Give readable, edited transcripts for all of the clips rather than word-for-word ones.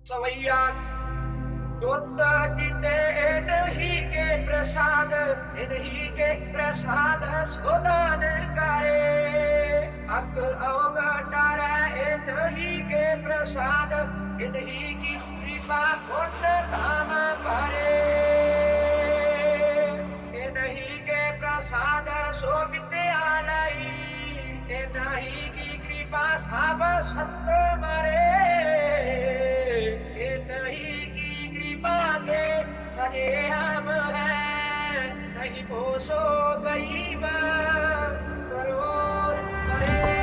सवैया जोत जीते इन्हीं के प्रसाद सुदान करे अक अवगटार इन्हीं के प्रसाद इन्हीं की कृपा पुण्य धाम भरे इन्हीं के प्रसाद सो विद्यालय इन्हीं की कृपा सब संत मरे नहीं की कृपा के सजे हम हैं नहीं पोसो गरीब करोड़ मरे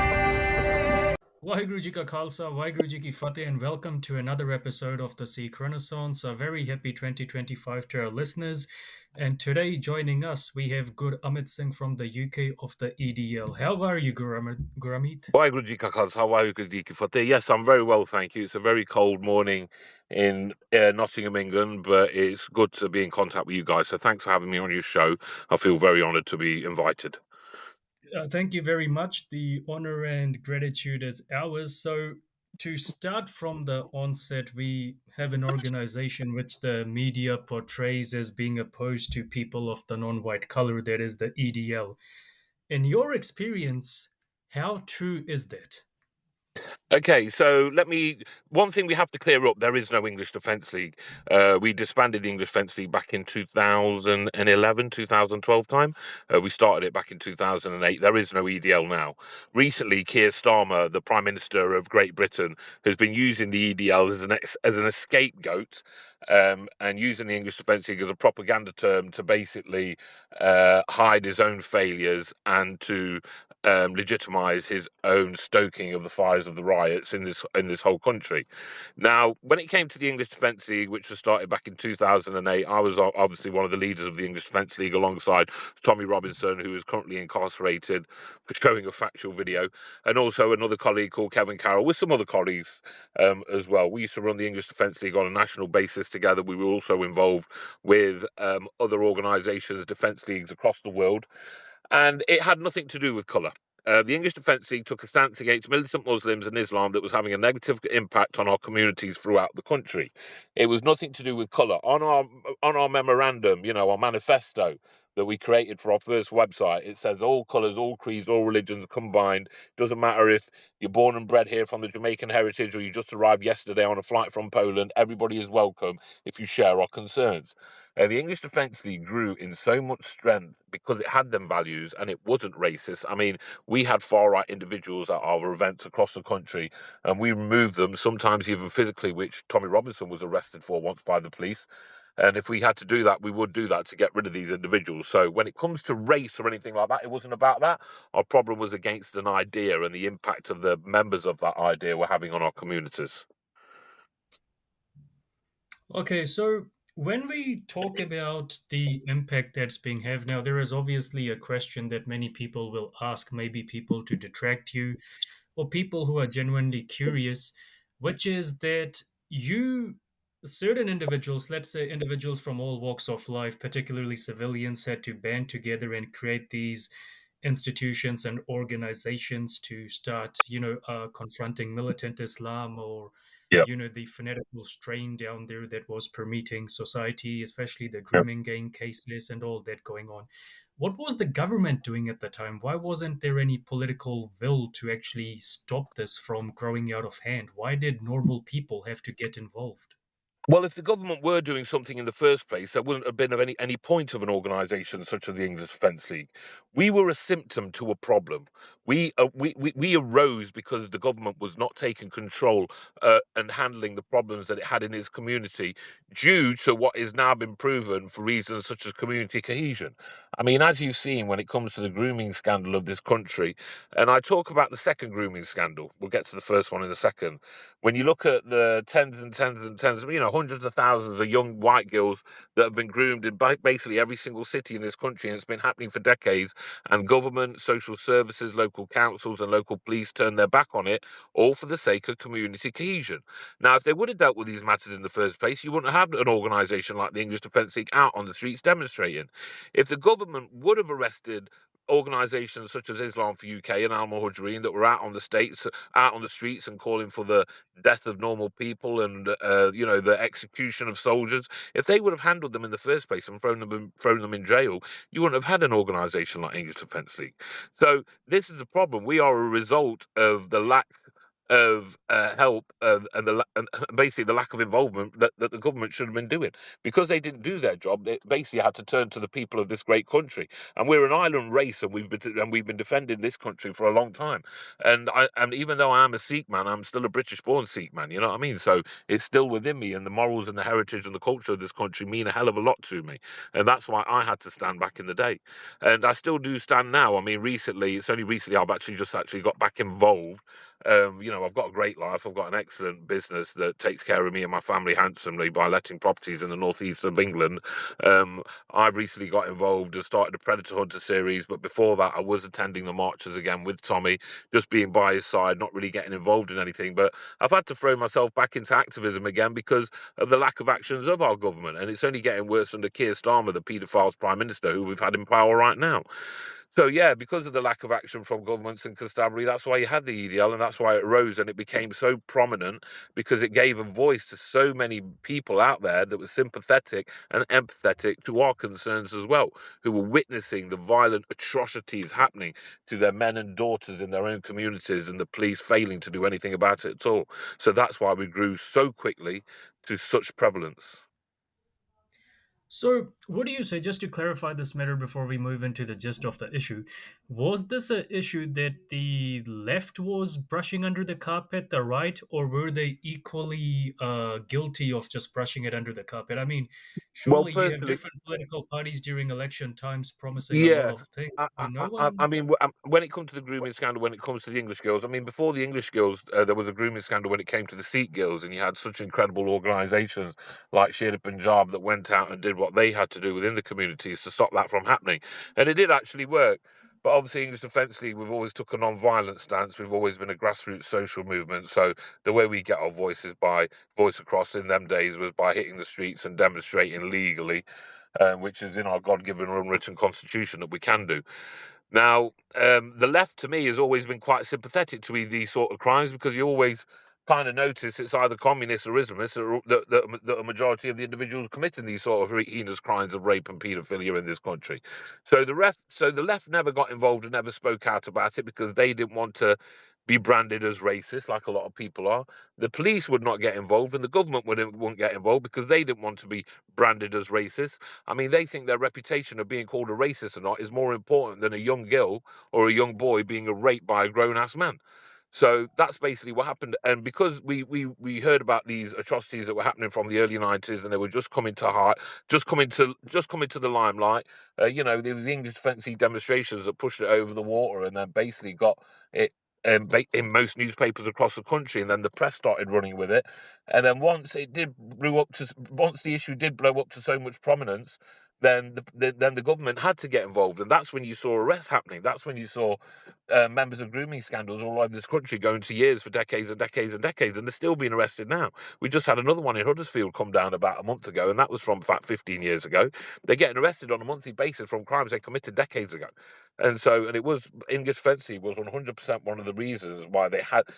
Waheguru Ji Ka Khalsa, Waheguru Ji Ki Fateh, and welcome to another episode of the Sikh Renaissance. A very happy 2025 to our listeners. And today, joining us, we have Guramit Singh from the UK of the EDL. How are you, Guramit? Waheguru Ka Khalsa, Waheguru Ji Ki Fateh. Yes, I'm very well, thank you. It's a very cold morning in Nottingham, England, but it's good to be in contact with you guys. So thanks for having me on your show. I feel very honoured to be invited. Thank you very much. The honor and gratitude is ours. So, to start from the onset, we have an organization which the media portrays as being opposed to people of the non white color, that is the EDL. In your experience, how true is that? Okay, so one thing we have to clear up, there is no English Defence League. We disbanded the English Defence League back in 2011, 2012 time. We started it back in 2008. There is no EDL now. Recently, Keir Starmer, the Prime Minister of Great Britain, has been using the EDL as an scapegoat and using the English Defence League as a propaganda term to basically hide his own failures and to legitimise his own stoking of the fires of the riots in this whole country. Now, when it came to the English Defence League, which was started back in 2008, I was obviously one of the leaders of the English Defence League alongside Tommy Robinson, who is currently incarcerated for showing a factual video, and also another colleague called Kevin Carroll, with some other colleagues as well. We used to run the English Defence League on a national basis together. We were also involved with other organisations, defence leagues across the world. And it had nothing to do with colour. The English Defence League took a stance against militant Muslims and Islam that was having a negative impact on our communities throughout the country. It was nothing to do with colour. On our memorandum, our manifesto that we created for our first website, it says all colours, all creeds, all religions combined. Doesn't matter if you're born and bred here from the Jamaican heritage or you just arrived yesterday on a flight from Poland. Everybody is welcome if you share our concerns. The English Defence League grew in so much strength because it had them values and it wasn't racist. I mean, we had far-right individuals at our events across the country and we removed them, sometimes even physically, which Tommy Robinson was arrested for once by the police. And if we had to do that, we would do that to get rid of these individuals. So when it comes to race or anything like that, it wasn't about that. Our problem was against an idea and the impact of the members of that idea were having on our communities. Okay, so when we talk about the impact that's being had now, there is obviously a question that many people will ask, maybe people to detract you, or people who are genuinely curious, which is that certain individuals, let's say individuals from all walks of life, particularly civilians, had to band together and create these institutions and organizations to start, confronting militant Islam or the fanatical strain down there that was permeating society, especially the grooming gang cases and all that going on. What was the government doing at the time? Why wasn't there any political will to actually stop this from growing out of hand? Why did normal people have to get involved? Well, if the government were doing something in the first place, there wouldn't have been of any point of an organisation such as the English Defence League. We were a symptom to a problem. We arose because the government was not taking control and handling the problems that it had in its community due to what is now been proven for reasons such as community cohesion. I mean, as you've seen when it comes to the grooming scandal of this country, and I talk about the second grooming scandal, we'll get to the first one in a second. When you look at the tens and tens and tens, hundreds of thousands of young white girls that have been groomed in basically every single city in this country, and it's been happening for decades, and government, social services, local councils and local police turn their back on it, all for the sake of community cohesion. Now, if they would have dealt with these matters in the first place, you wouldn't have an organisation like the English Defence League out on the streets demonstrating. If the government would have arrested organisations such as Islam for UK and Al Muhajirin that were out on the streets and calling for the death of normal people and the execution of soldiers. If they would have handled them in the first place and thrown them in jail, you wouldn't have had an organisation like English Defence League. So this is the problem. We are a result of the lack of help and basically the lack of involvement that the government should have been doing. Because they didn't do their job, they basically had to turn to the people of this great country. And we're an island race, and we've been defending this country for a long time. And even though I am a Sikh man, I'm still a British-born Sikh man. You know what I mean? So it's still within me, and the morals and the heritage and the culture of this country mean a hell of a lot to me. And that's why I had to stand back in the day, and I still do stand now. I mean, it's only recently I've actually got back involved. I've got a great life. I've got an excellent business that takes care of me and my family handsomely by letting properties in the northeast of England. I've recently got involved and started a Predator Hunter series, but before that, I was attending the marches again with Tommy, just being by his side, not really getting involved in anything. But I've had to throw myself back into activism again because of the lack of actions of our government, and it's only getting worse under Keir Starmer, the paedophile's prime minister, who we've had in power right now. So yeah, because of the lack of action from governments in constabulary, that's why you had the EDL, and that's why it rose and it became so prominent, because it gave a voice to so many people out there that were sympathetic and empathetic to our concerns as well, who were witnessing the violent atrocities happening to their men and daughters in their own communities, and the police failing to do anything about it at all. So that's why we grew so quickly to such prevalence. So, what do you say, just to clarify this matter before we move into the gist of the issue? Was this an issue that the left was brushing under the carpet, the right, or were they equally guilty of just brushing it under the carpet? I mean, Well, surely you have personally, different political parties during election times promising a lot yeah. of I, things. So, I, no I one. I mean, when it comes to the grooming scandal, when it comes to the English girls, I mean, before the English girls, there was a grooming scandal when it came to the Sikh girls, and you had such incredible organisations like Sher Punjab that went out and did what they had to do within the communities to stop that from happening, and it did actually work. But obviously, English Defence League, we've always took a non-violent stance. We've always been a grassroots social movement. So the way we get our voices by voice across in them days was by hitting the streets and demonstrating legally, which is in our God-given unwritten constitution that we can do. Now, the left to me has always been quite sympathetic to these sort of crimes, because you always kind of notice it's either communists or Islamists that a majority of the individuals committing these sort of heinous crimes of rape and paedophilia in this country. So the left never got involved and never spoke out about it because they didn't want to be branded as racist like a lot of people are. The police would not get involved, and the government wouldn't get involved because they didn't want to be branded as racist. I mean, they think their reputation of being called a racist or not is more important than a young girl or a young boy being raped by a grown-ass man. So that's basically what happened. And because we heard about these atrocities that were happening from the early 90s, and they were just coming to heart, just coming to the limelight. There was the English Defence League demonstrations that pushed it over the water, and then basically got it in most newspapers across the country, and then the press started running with it. And then once the issue did blow up to so much prominence, then the government had to get involved, and that's when you saw arrests happening. That's when you saw members of grooming scandals all over this country going to years for decades and decades and decades, and they're still being arrested now. We just had another one in Huddersfield come down about a month ago, and that was from about 15 years ago. They're getting arrested on a monthly basis from crimes they committed decades ago. And it was English fencing was 100% one of the reasons why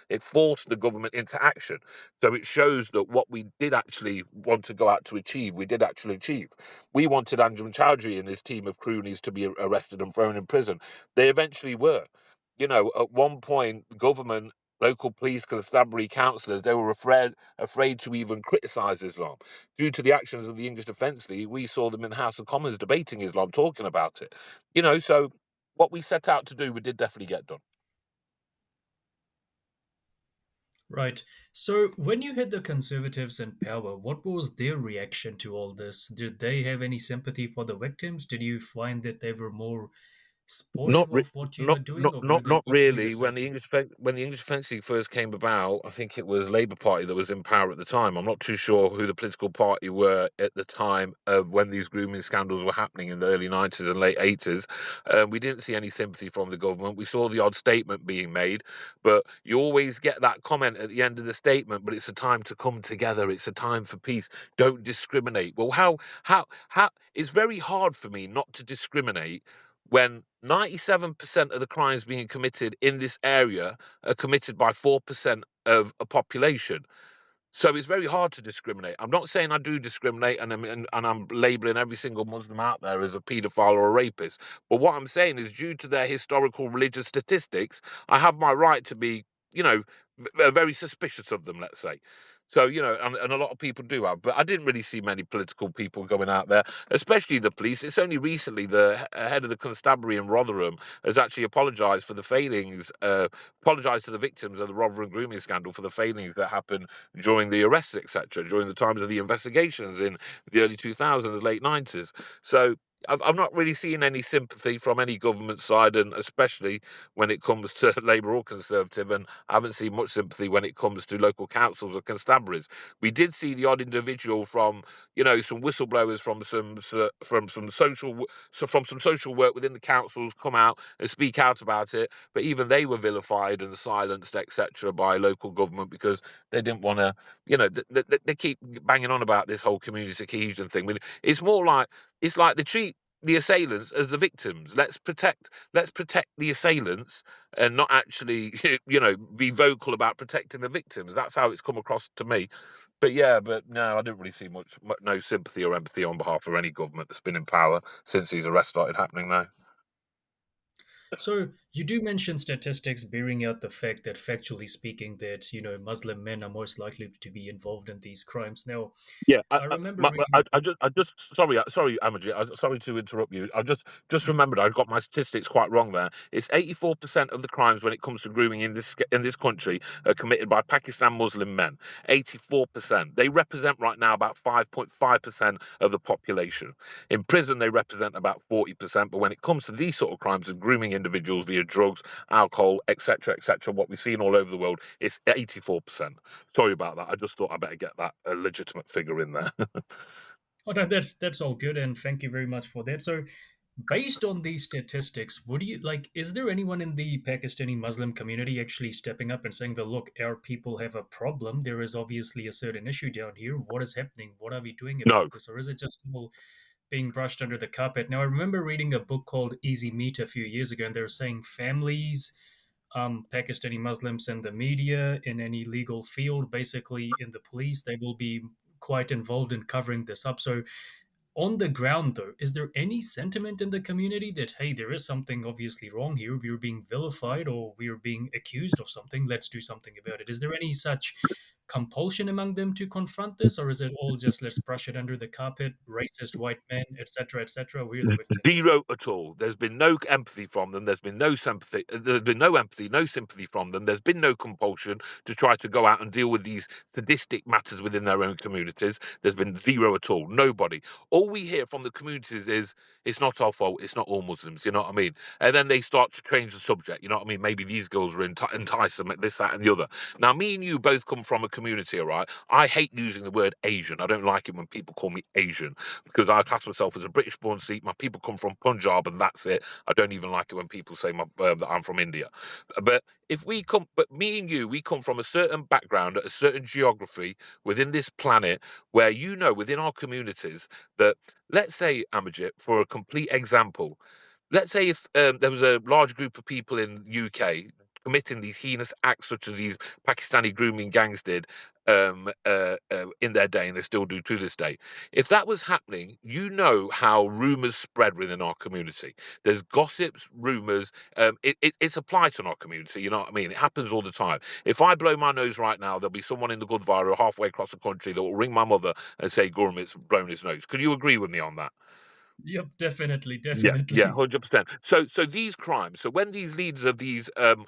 it forced the government into action. So it shows that what we did actually want to go out to achieve, we did actually achieve. We wanted Anjem Chowdhury and his team of croonies to be arrested and thrown in prison. They eventually were. At one point, government, local police, constabulary, councillors, they were afraid to even criticise Islam. Due to the actions of the English Defence League, we saw them in the House of Commons debating Islam, talking about it. So what we set out to do, we did definitely get done. Right. So, when you had the conservatives in power, what was their reaction to all this? Did they have any sympathy for the victims? Did you find that they were more Not supportive re- of what you not were doing, not or were not they not equally really. When disappointed? the English fencing first came about, I think it was Labour Party that was in power at the time. I'm not too sure who the political party were at the time of when these grooming scandals were happening in the early 90s and late 80s. We didn't see any sympathy from the government. We saw the odd statement being made, but you always get that comment at the end of the statement. But it's a time to come together. It's a time for peace. Don't discriminate. Well, how? It's very hard for me not to discriminate when 97% of the crimes being committed in this area are committed by 4% of a population. So it's very hard to discriminate. I'm not saying I do discriminate and I'm labeling every single Muslim out there as a paedophile or a rapist. But what I'm saying is, due to their historical religious statistics, I have my right to be, you know, very suspicious of them, let's say. So, and a lot of people do have, but I didn't really see many political people going out there, especially the police. It's only recently the head of the constabulary in Rotherham has actually apologised for the failings, apologised to the victims of the Rotherham grooming scandal for the failings that happened during the arrests, etc., during the times of the investigations in the early 2000s, late 90s. So I've not really seen any sympathy from any government side, and especially when it comes to Labour or Conservative, and I haven't seen much sympathy when it comes to local councils or constabularies. We did see the odd individual from, some whistleblowers from some social work within the councils come out and speak out about it, but even they were vilified and silenced, etc., by local government because they didn't want to, they keep banging on about this whole community cohesion thing. I mean, it's like they treat the assailants as the victims. Let's protect the assailants and not actually, be vocal about protecting the victims. That's how it's come across to me. But no, I didn't really see no sympathy or empathy on behalf of any government that's been in power since these arrests started happening now. So you do mention statistics bearing out the fact that, factually speaking, that Muslim men are most likely to be involved in these crimes. Now, Yeah, I remember reading. I just sorry, Amajit, sorry to interrupt you. I just remembered I got my statistics quite wrong there. It's 84% of the crimes when it comes to grooming in this country are committed by Pakistan Muslim men. 84%. They represent right now about 5.5% of the population. In prison, they represent about 40%. But when it comes to these sort of crimes of grooming individuals via drugs, alcohol, etc., what we've seen all over the world, it's 84%. Sorry about that. I just thought I better get that legitimate figure in there. Oh, no, that's all good, and thank you very much for that. So, based on these statistics, would you like? Is there anyone in the Pakistani Muslim community actually stepping up and saying, "Well, look, our people have a problem. There is obviously a certain issue down here. What is happening? What are we doing No. about this?" Or is it just all being brushed under the carpet? Now, I remember reading a book called Easy Meat a few years ago, and they were saying families, Pakistani Muslims in the media, in any legal field, basically in the police, they will be quite involved in covering this up. So, on the ground, though, is there any sentiment in the community that, hey, there is something obviously wrong here? We're being vilified or we're being accused of something. Let's do something about it. Is there any such compulsion among them to confront this, or is it all just let's brush it under the carpet, racist white men, etc., etc.? We're the victims. Zero at all. There's been no empathy from them. There's been no sympathy. There's been no empathy, no sympathy from them. There's been no compulsion to try to go out and deal with these sadistic matters within their own communities. There's been zero at all. Nobody. All we hear from the communities is it's not our fault. It's not all Muslims. You know what I mean? And then they start to change the subject. You know what I mean? Maybe these girls were enticed, this, that, and the other. Now, me and you both come from a community, all right? I hate using the word Asian. I don't like it when people call me Asian because I class myself as a British-born Sikh. My people come from Punjab, and that's it. I don't even like it when people say that I'm from India. But me and you, we come from a certain background, a certain geography within this planet, where within our communities that, let's say, Amajit, for a complete example, let's say if there was a large group of people in UK committing these heinous acts such as these Pakistani grooming gangs did in their day, and they still do to this day. If that was happening, how rumours spread within our community. There's gossips, rumours. It's applied to our community. You know what I mean? It happens all the time. If I blow my nose right now, there'll be someone in the Gurdwara halfway across the country that will ring my mother and say Guramit's blown his nose. Could you agree with me on that? Yep, definitely, Yeah, definitely. 100%. So these crimes. So when these leaders of these of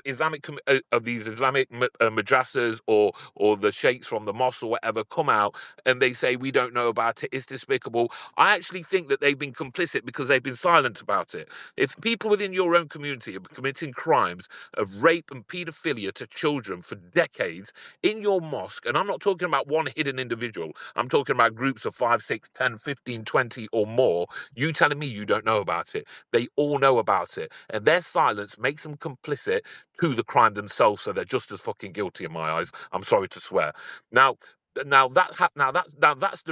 Islamic madrasas or the sheikhs from the mosque or whatever come out and they say we don't know about it, it's despicable. I actually think that they've been complicit because they've been silent about it. If people within your own community are committing crimes of rape and paedophilia to children for decades in your mosque, and I'm not talking about one hidden individual, I'm talking about groups of 5, 6, 10, 15, 20 or more, you telling me you don't know about it? They all know about it. And their silence makes them complicit to the crime themselves. So they're just as fucking guilty in my eyes. I'm sorry to swear. Now, That's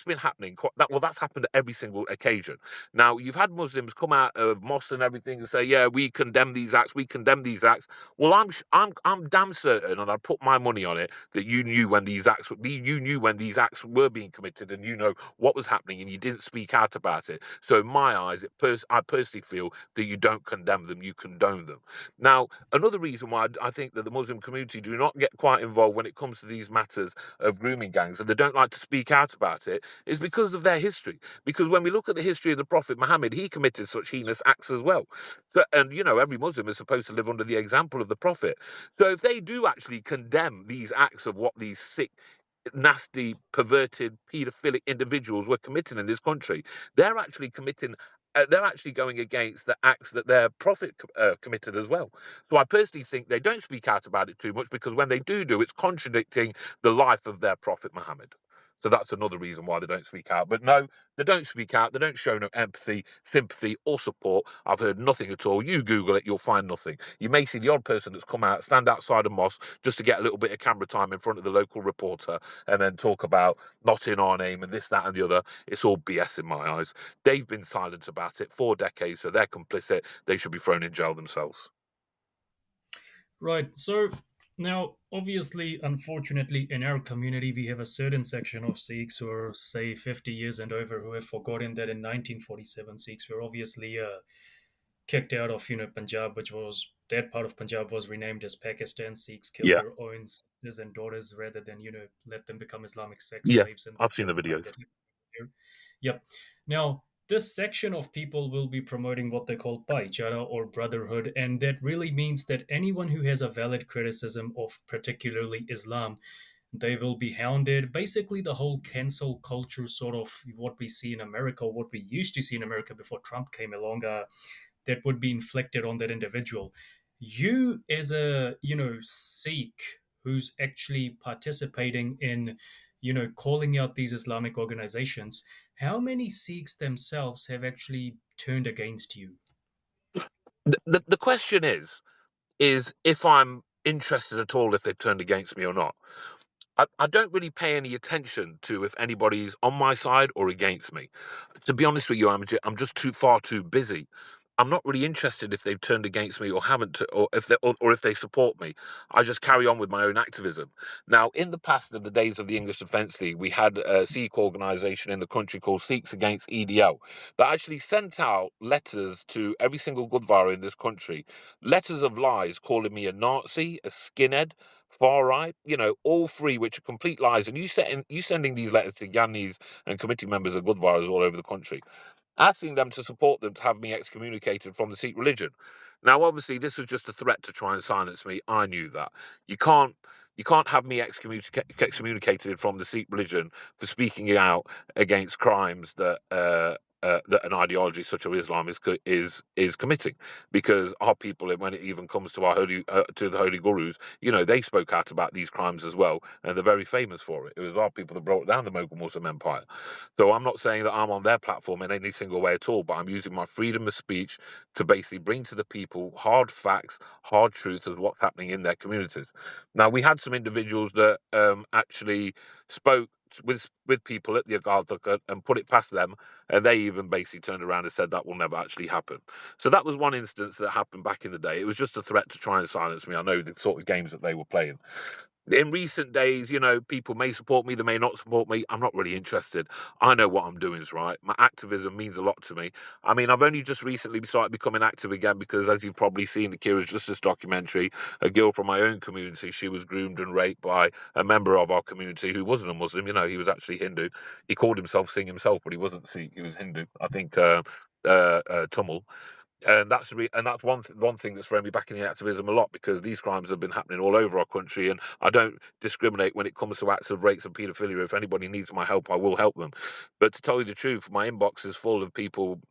been happening. That's happened at every single occasion. Now you've had Muslims come out of mosques and everything and say, "Yeah, we condemn these acts. We condemn these acts." Well, I'm damn certain, and I put my money on it, that you knew when these acts were being committed, and you know what was happening, and you didn't speak out about it. So in my eyes, I personally feel that you don't condemn them, you condone them. Now, another reason why I think that the Muslim community do not get quite involved when it comes to these matters of grooming gangs, and they don't like to speak out about it, is because of their history. Because when we look at the history of the Prophet Muhammad, he committed such heinous acts as well. So, and every Muslim is supposed to live under the example of the Prophet. So if they do actually condemn these acts of what these sick, nasty, perverted, paedophilic individuals were committing in this country, they're actually committing. They're actually going against the acts that their prophet committed as well. So I personally think they don't speak out about it too much, because when they do, it's contradicting the life of their prophet Muhammad. So that's another reason why they don't speak out. But no, they don't speak out. They don't show no empathy, sympathy, or support. I've heard nothing at all. You Google it, you'll find nothing. You may see the odd person that's come out, stand outside a mosque just to get a little bit of camera time in front of the local reporter, and then talk about not in our name and this, that, and the other. It's all BS in my eyes. They've been silent about it for decades, so they're complicit. They should be thrown in jail themselves. Right. So now, obviously, unfortunately, in our community, we have a certain section of Sikhs who are, say, 50 years and over, who have forgotten that in 1947, Sikhs were obviously kicked out of, Punjab, which was, that part of Punjab was renamed as Pakistan. Sikhs killed Yeah, their own sisters and daughters rather than, let them become Islamic sex yeah, slaves, and I've that seen the genocide videos. that happened here. Yep. Now, this section of people will be promoting what they call bhaichara, or brotherhood, and that really means that anyone who has a valid criticism of particularly Islam, they will be hounded. Basically, the whole cancel culture, sort of what we see in America, or what we used to see in America before Trump came along, that would be inflicted on that individual. You, as a Sikh who's actually participating in calling out these Islamic organizations, how many Sikhs themselves have actually turned against you? The question is if I'm interested at all if they've turned against me or not. I don't really pay any attention to if anybody's on my side or against me. To be honest with you, I'm just too busy. I'm not really interested if they've turned against me or haven't, or if they support me. I just carry on with my own activism. Now, in the past, of the days of the English Defence League, we had a Sikh organisation in the country called Sikhs Against EDL that actually sent out letters to every single Gurdwara in this country, letters of lies calling me a Nazi, a skinhead, far right, all three, which are complete lies. And you sending these letters to Gandhis and committee members of Gurdwaras all over the country, asking them to support them to have me excommunicated from the Sikh religion. Now, obviously, this was just a threat to try and silence me. I knew that. You can't have me excommunicated from the Sikh religion for speaking out against crimes that an ideology such as Islam is committing, because our people, when it even comes to our to the holy gurus, they spoke out about these crimes as well, and they're very famous for it. It was our people that brought down the Mughal Muslim Empire. So I'm not saying that I'm on their platform in any single way at all, but I'm using my freedom of speech to basically bring to the people hard facts, hard truth of what's happening in their communities. Now, we had some individuals that actually spoke with people at the Agartha and put it past them, and they even basically turned around and said that will never actually happen. So that was one instance that happened back in the day. It was just a threat to try and silence me. I know the sort of games that they were playing. In recent days, people may support me, they may not support me. I'm not really interested. I know what I'm doing is right. My activism means a lot to me. I mean, I've only just recently started becoming active again because, as you've probably seen, the Kira's Justice documentary, a girl from my own community, she was groomed and raped by a member of our community who wasn't a Muslim. He was actually Hindu. He called himself Singh himself, but he wasn't Sikh. He was Hindu. I think Tamil. And that's one thing that's thrown me back in the activism a lot, because these crimes have been happening all over our country, and I don't discriminate when it comes to acts of rapes and paedophilia. If anybody needs my help, I will help them. But to tell you the truth, my inbox is full of people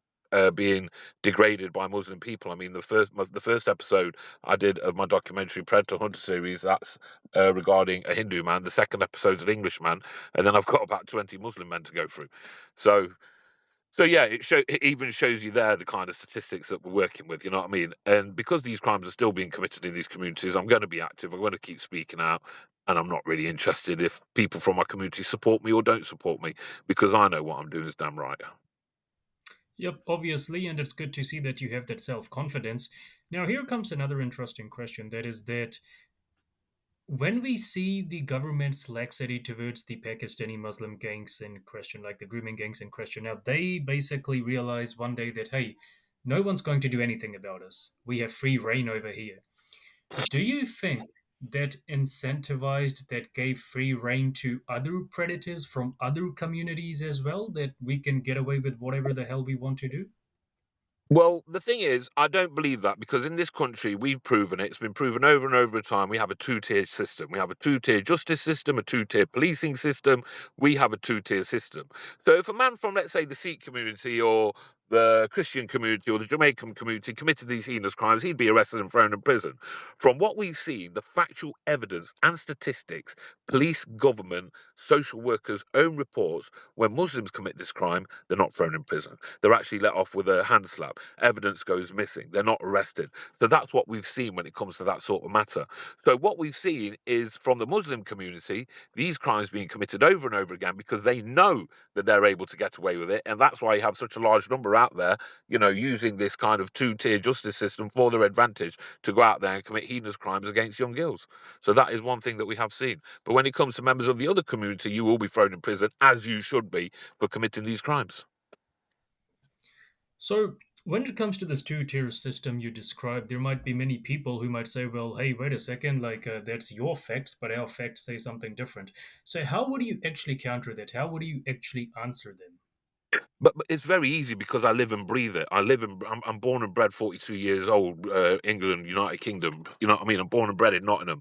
being degraded by Muslim people. I mean, the first episode I did of my documentary Predator Hunter series, that's regarding a Hindu man. The second episode's an Englishman, and then I've got about 20 Muslim men to go through. So yeah, it even shows you there the kind of statistics that we're working with. You know what I mean? And because these crimes are still being committed in these communities, I'm going to be active. I'm going to keep speaking out. And I'm not really interested if people from my community support me or don't support me, because I know what I'm doing is damn right. Yep, obviously, and it's good to see that you have that self confidence. Now, here comes another interesting question, that is that when we see the government's laxity towards the Pakistani Muslim gangs in question, like the grooming gangs in question, now they basically realize one day that, hey, no one's going to do anything about us. We have free reign over here. Do you think that incentivized, that gave free reign to other predators from other communities as well, that we can get away with whatever the hell we want to do? Well, the thing is, I don't believe that, because in this country, we've proven it. It's been proven over and over time. We have a two-tier system. We have a two-tier justice system, a two-tier policing system. We have a two-tier system. So if a man from, let's say, the Sikh community or the Christian community or the Jamaican community committed these heinous crimes, he'd be arrested and thrown in prison. From what we've seen, the factual evidence and statistics, police, government, social workers' own reports, when Muslims commit this crime, they're not thrown in prison. They're actually let off with a hand slap. Evidence goes missing. They're not arrested. So that's what we've seen when it comes to that sort of matter. So what we've seen is from the Muslim community, these crimes being committed over and over again because they know that they're able to get away with it. And that's why you have such a large number out there, using this kind of two-tier justice system for their advantage to go out there and commit heinous crimes against young girls. So that is one thing that we have seen. But when it comes to members of the other community, you will be thrown in prison, as you should be, for committing these crimes. So, when it comes to this two-tier system you described, there might be many people who might say, well, hey, wait a second, like that's your facts, but our facts say something different. So, how would you actually counter that? How would you actually answer them? But it's very easy because I live and breathe it. I'm born and bred, 42 years old, England, United Kingdom. You know what I mean? I'm born and bred in Nottingham.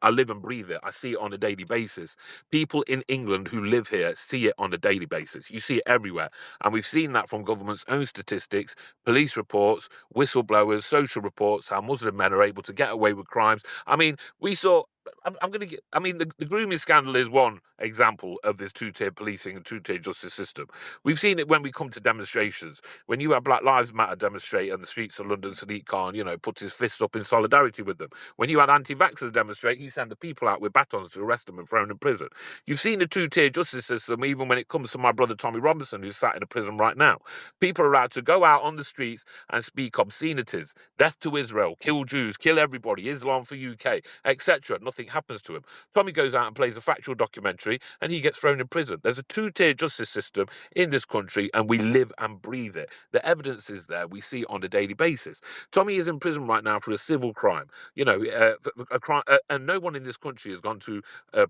I live and breathe it. I see it on a daily basis. People in England who live here see it on a daily basis. You see it everywhere. And we've seen that from government's own statistics, police reports, whistleblowers, social reports, how Muslim men are able to get away with crimes. I mean, we saw. I'm going to get. I mean, the grooming scandal is one example of this two-tier policing and two-tier justice system. We've seen it when we come to demonstrations. When you have Black Lives Matter demonstrate on the streets of London, Sadiq Khan, puts his fist up in solidarity with them. When you had anti-vaxxers demonstrate, he sent the people out with batons to arrest them and throw them in prison. You've seen the two-tier justice system even when it comes to my brother Tommy Robinson, who's sat in a prison right now. People are allowed to go out on the streets and speak obscenities, death to Israel, kill Jews, kill everybody, Islam for UK, etc. Nothing happens to him. Tommy goes out and plays a factual documentary and he gets thrown in prison. There's a two-tier justice system in this country and we live and breathe it. The evidence is there. We see it on a daily basis. Tommy is in prison right now for a civil crime. A crime, and no one in this country has gone to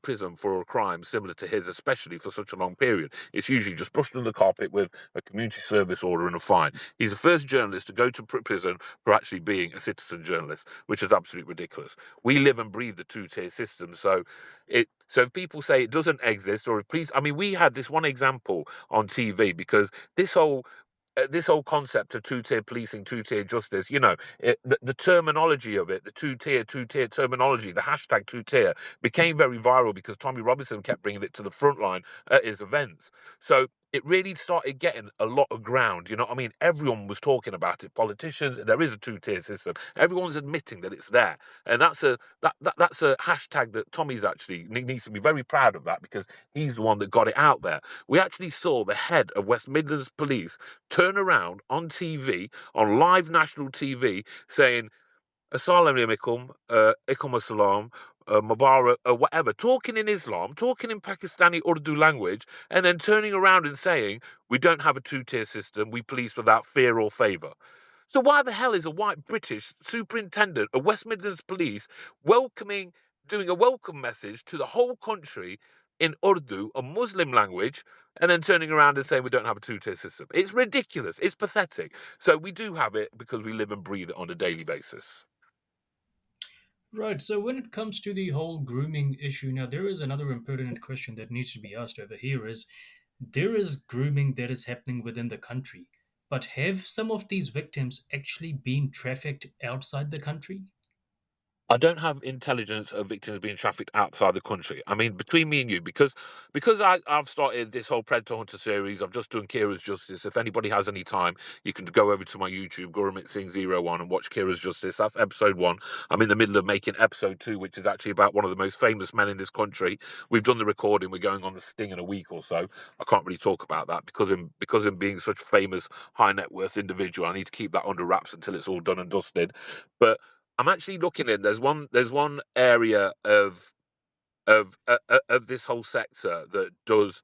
prison for a crime similar to his, especially for such a long period. It's usually just brushed under the carpet with a community service order and a fine. He's the first journalist to go to prison for actually being a citizen journalist, which is absolutely ridiculous. We live and breathe the two-tier system. So if people say it doesn't exist, or if police, I mean, we had this one example on TV because this whole concept of two-tier policing, two-tier justice, the terminology of it, the two-tier terminology, the hashtag two-tier became very viral because Tommy Robinson kept bringing it to the front line at his events. So it really started getting a lot of ground. You know what I mean? Everyone was talking about it. Politicians, there is a two-tier system. Everyone's admitting that it's there, and that's a hashtag that Tommy's actually needs to be very proud of that because he's the one that got it out there. We actually saw the head of West Midlands Police turn around on TV, on live national TV, saying, Assalamu alaikum, ikum assalam, Mubarak, whatever, talking in Islam, talking in Pakistani Urdu language, and then turning around and saying, we don't have a two-tier system, we police without fear or favour. So why the hell is a white British superintendent of West Midlands Police doing a welcome message to the whole country in Urdu, a Muslim language, and then turning around and saying we don't have a two-tier system? It's ridiculous. It's pathetic. So we do have it because we live and breathe it on a daily basis. Right. So when it comes to the whole grooming issue, now there is another important question that needs to be asked over here is there is grooming that is happening within the country, but have some of these victims actually been trafficked outside the country? I don't have intelligence of victims being trafficked outside the country. I mean, between me and you, because I've started this whole Predator Hunter series. I've just done Kira's Justice. If anybody has any time, you can go over to my YouTube, Guramit Singh-a, and watch Kira's Justice. That's episode 1. I'm in the middle of making episode 2, which is actually about one of the most famous men in this country. We've done the recording. We're going on the sting in a week or so. I can't really talk about that because him being such a famous high net worth individual. I need to keep that under wraps until it's all done and dusted. But I'm actually looking in. There's one area of this whole sector that does.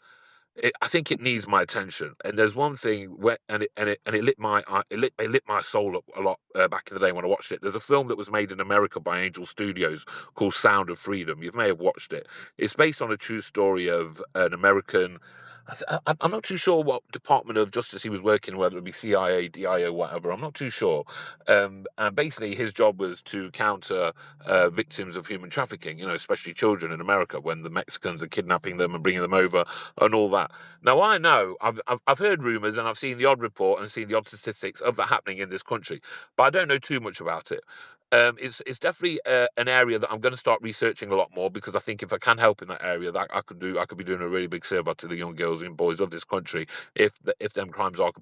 I think it needs my attention. And there's one thing where, and it lit my it lit my soul up a lot back in the day when I watched it. There's a film that was made in America by Angel Studios called Sound of Freedom. You may have watched it. It's based on a true story of an American. I'm not too sure what Department of Justice he was working, whether it be CIA, DIO, whatever. I'm not too sure. And basically, his job was to counter victims of human trafficking, especially children in America, when the Mexicans are kidnapping them and bringing them over and all that. Now, I know I've heard rumours and I've seen the odd report and seen the odd statistics of that happening in this country, but I don't know too much about it. It's definitely an area that I'm going to start researching a lot more, because I think if I can help in that area, that I could be doing a really big service to the young girls and boys of this country if them crimes are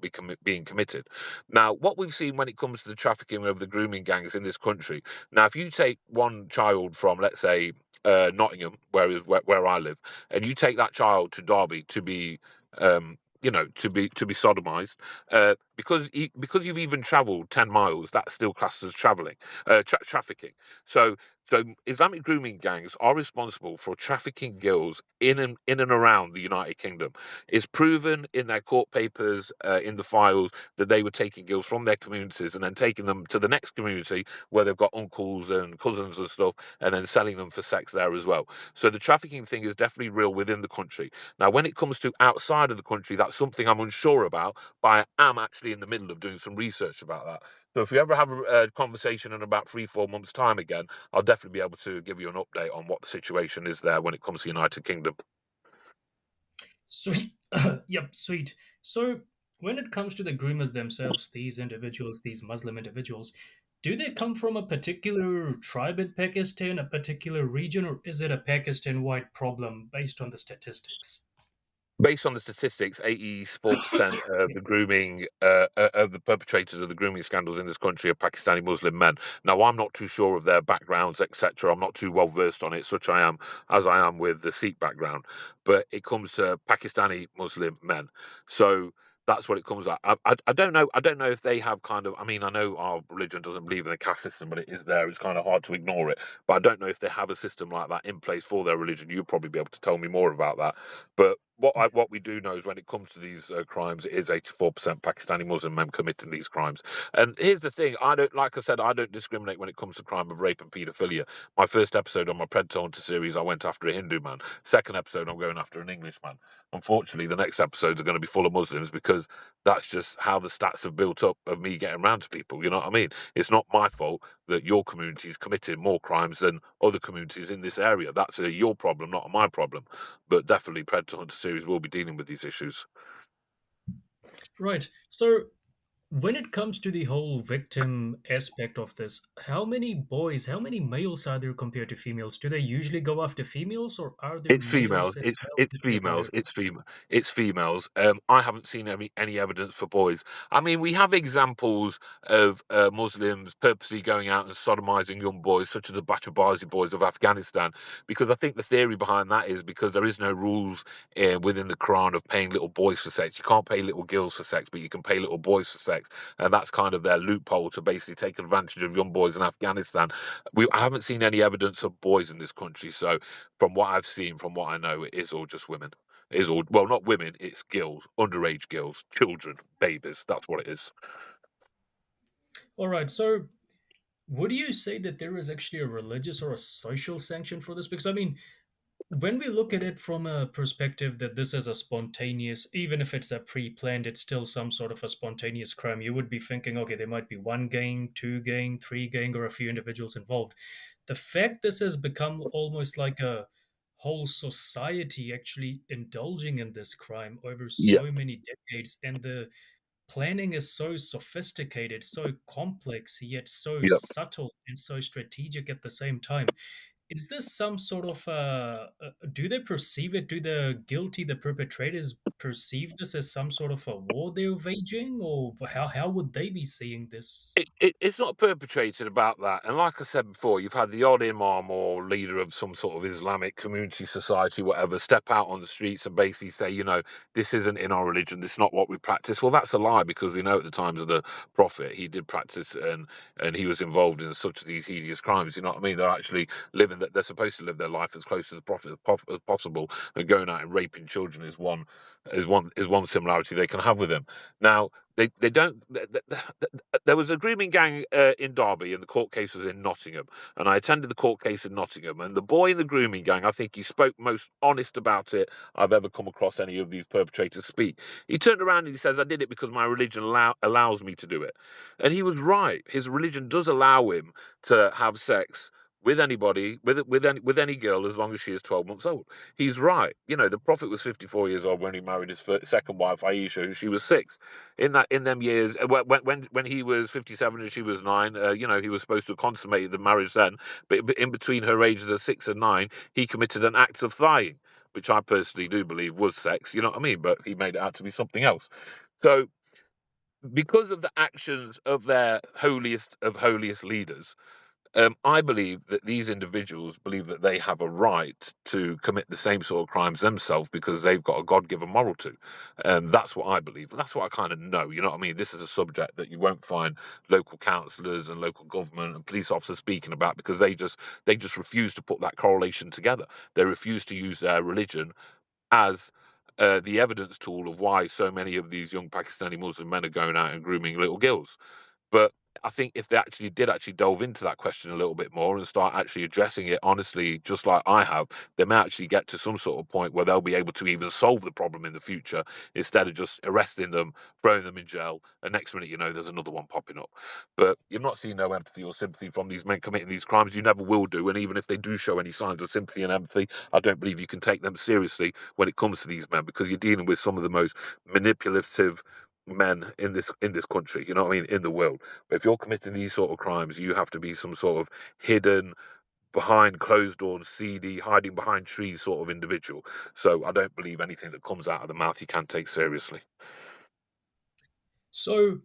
being committed. Now, what we've seen when it comes to the trafficking of the grooming gangs in this country, now if you take one child from, let's say, Nottingham, where I live, and you take that child to Derby to be to be sodomized, because you've even travelled 10 miles, that's still classed as trafficking. So Islamic grooming gangs are responsible for trafficking girls in and around the United Kingdom. It's proven in their court papers, in the files, that they were taking girls from their communities and then taking them to the next community where they've got uncles and cousins and stuff, and then selling them for sex there as well. So the trafficking thing is definitely real within the country. Now, when it comes to outside of the country, that's something I'm unsure about, but I am actually in the middle of doing some research about that. So if you ever have a conversation in about 3-4 months' time again, I'll definitely be able to give you an update on what the situation is there when it comes to United Kingdom. Sweet. Yep, sweet. So, when it comes to the groomers themselves, these individuals, these Muslim individuals, do they come from a particular tribe in Pakistan, a particular region, or is it a Pakistan wide problem based on the statistics? Based on the statistics, 84% of the grooming of the perpetrators of the grooming scandals in this country are Pakistani Muslim men. Now, I'm not too sure of their backgrounds, etc. I'm not too well versed on it, such as I am with the Sikh background. But it comes to Pakistani Muslim men, so that's what it comes at. I don't know. I don't know if they have kind of. I mean, I know our religion doesn't believe in the caste system, but it is there. It's kind of hard to ignore it. But I don't know if they have a system like that in place for their religion. You'll probably be able to tell me more about that. But what we do know is when it comes to these crimes, it is 84% Pakistani Muslim men committing these crimes. And here's the thing: like I said, I don't discriminate when it comes to crime of rape and paedophilia. My first episode on my Predator Hunter series, I went after a Hindu man. Second episode, I'm going after an Englishman. Unfortunately, the next episodes are going to be full of Muslims, because that's just how the stats have built up of me getting around to people. You know what I mean? It's not my fault that your community is committing more crimes than other communities in this area. That's your problem, not my problem. But definitely, Predator Hunter series will be dealing with these issues. Right. So, when it comes to the whole victim aspect of this, how many boys, how many males are there compared to females? Do they usually go after females, or are there It's males females. as It's well it's that they go females. after? It's females. I haven't seen any evidence for boys. I mean, we have examples of Muslims purposely going out and sodomizing young boys, such as the Bachabazi boys of Afghanistan, because I think the theory behind that is because there is no rules within the Quran of paying little boys for sex. You can't pay little girls for sex, but you can pay little boys for sex, and that's kind of their loophole to basically take advantage of young boys in Afghanistan. I haven't seen any evidence of boys in this country, so from what I've seen, from what I know, it is all just women. It is all, well, not women, it's girls, underage girls, children, babies. That's what it is. All right. So, would you say that there is actually a religious or a social sanction for this? Because, I mean, when we look at it from a perspective that this is a spontaneous, even if it's a pre-planned, it's still some sort of a spontaneous crime. You would be thinking, okay, there might be one gang, two gang, three gang, or a few individuals involved. The fact this has become almost like a whole society actually indulging in this crime over Yeah. so many decades, and the planning is so sophisticated, so complex, yet so Yep. subtle and so strategic at the same time. Is this some sort of do they perceive it? Do the guilty, the perpetrators, perceive this as some sort of a war they're waging, or how would they be seeing this? It's not perpetrated about that. And like I said before, you've had the odd imam or leader of some sort of Islamic community society, whatever, step out on the streets and basically say, this isn't in our religion, this is not what we practice. Well, that's a lie, because we know at the times of the Prophet, he did practice and he was involved in such of these hideous crimes. You know what I mean? They're actually living that they're supposed to live their life as close to the Prophet as possible, and going out and raping children is one similarity they can have with him. Now, they don't. There was a grooming gang in Derby, and the court case was in Nottingham. And I attended the court case in Nottingham. And the boy in the grooming gang, I think he spoke most honest about it I've ever come across any of these perpetrators speak. He turned around and he says, "I did it because my religion allows me to do it." And he was right. His religion does allow him to have sex with anybody, with any girl, as long as she is 12 months old. He's right. The Prophet was 54 years old when he married his second wife, Aisha, who she was 6. In them years, when he was 57 and she was 9, he was supposed to have consummated the marriage then. But in between her ages of 6 and 9, he committed an act of thighing, which I personally do believe was sex. You know what I mean? But he made it out to be something else. So, because of the actions of their holiest of holiest leaders, I believe that these individuals believe that they have a right to commit the same sort of crimes themselves, because they've got a God-given moral to. That's what I believe. That's what I kind of know. You know what I mean? This is a subject that you won't find local councillors and local government and police officers speaking about, because they just refuse to put that correlation together. They refuse to use their religion as the evidence tool of why so many of these young Pakistani Muslim men are going out and grooming little girls. But I think if they did delve into that question a little bit more and start actually addressing it honestly, just like I have, they may actually get to some sort of point where they'll be able to even solve the problem in the future, instead of just arresting them, throwing them in jail, and next minute there's another one popping up. But you're not seeing no empathy or sympathy from these men committing these crimes. You never will do. And even if they do show any signs of sympathy and empathy, I don't believe you can take them seriously when it comes to these men, because you're dealing with some of the most manipulative men in this country, you know what I mean, in the world. But if you're committing these sort of crimes, you have to be some sort of hidden, behind closed doors, seedy, hiding behind trees sort of individual. So I don't believe anything that comes out of the mouth you can take seriously. So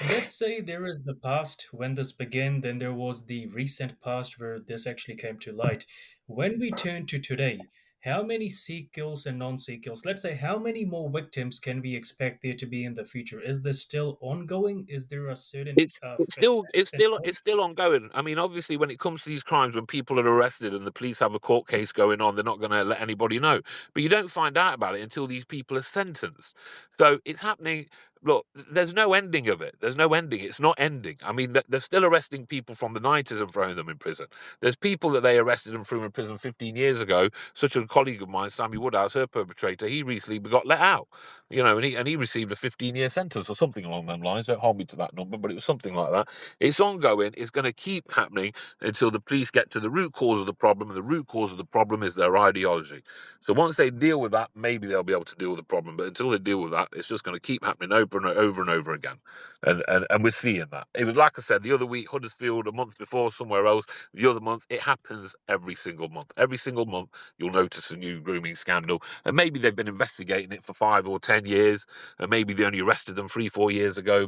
let's say there is the past when this began, then there was the recent past where this actually came to light. When we turn to today, how many Sikh kills and non-Sikh kills? Let's say, how many more victims can we expect there to be in the future? Is this still ongoing? Is there a certain It's still facet it's in still place? it's still ongoing. I mean, obviously, when it comes to these crimes, when people are arrested and the police have a court case going on, they're not going to let anybody know. But you don't find out about it until these people are sentenced. So it's happening. Look, there's no ending of it. There's no ending. It's not ending. I mean, they're still arresting people from the 90s and throwing them in prison. There's people that they arrested and threw in prison 15 years ago. Such a colleague of mine, Sammy Woodhouse, her perpetrator, he recently got let out. And he received a 15-year sentence or something along those lines. Don't hold me to that number, but it was something like that. It's ongoing. It's going to keep happening until the police get to the root cause of the problem, and the root cause of the problem is their ideology. So once they deal with that, maybe they'll be able to deal with the problem. But until they deal with that, it's just going to keep happening over and over and over again. And we're seeing that. It was, like I said, the other week, Huddersfield, a month before, somewhere else, the other month. It happens every single month. Every single month, you'll notice a new grooming scandal. And maybe they've been investigating it for 5 or 10 years, and maybe they only arrested them 3-4 years ago.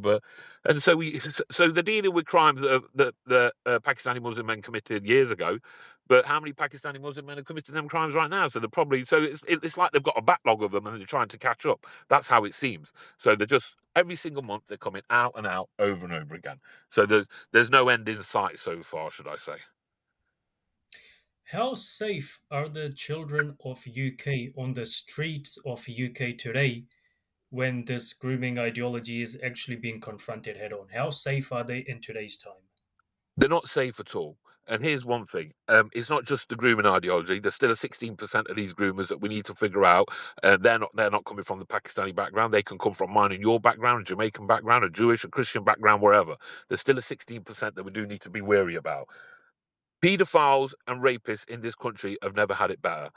So they're dealing with crimes that the Pakistani Muslim men committed years ago. But how many Pakistani Muslim men are committing them crimes right now? So they're probably, so it's like they've got a backlog of them and they're trying to catch up. That's how it seems. So they're just, every single month they're coming out and out over and over again. So there's no end in sight so far, should I say. How safe are the children of UK on the streets of UK today when this grooming ideology is actually being confronted head on? How safe are they in today's time? They're not safe at all. And here's one thing: it's not just the grooming ideology. There's still a 16% of these groomers that we need to figure out. They're not coming from the Pakistani background. They can come from mine and your background, a Jamaican background, a Jewish, a Christian background, wherever. There's still a 16% that we do need to be wary about. Pedophiles and rapists in this country have never had it better.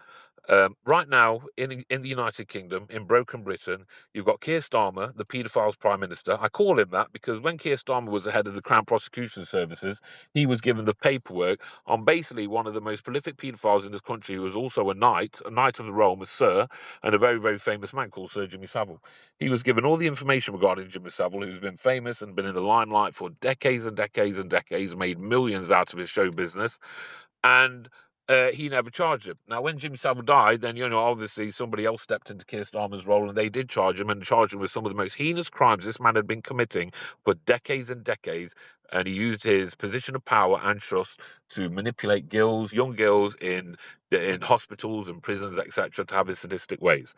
Right now, in the United Kingdom, in Broken Britain, you've got Keir Starmer, the paedophiles prime minister. I call him that because when Keir Starmer was the head of the Crown Prosecution Services, he was given the paperwork on basically one of the most prolific paedophiles in this country, who was also a knight of the realm, a sir, and a very, very famous man called Sir Jimmy Savile. He was given all the information regarding Jimmy Savile, who's been famous and been in the limelight for decades and decades and decades, made millions out of his show business, and he never charged him. Now, when Jimmy Savile died, then, obviously somebody else stepped into Keir Starmer's role and they did charge him, and charged him with some of the most heinous crimes this man had been committing for decades and decades. And he used his position of power and trust to manipulate young girls in hospitals and prisons, etc., to have his sadistic ways.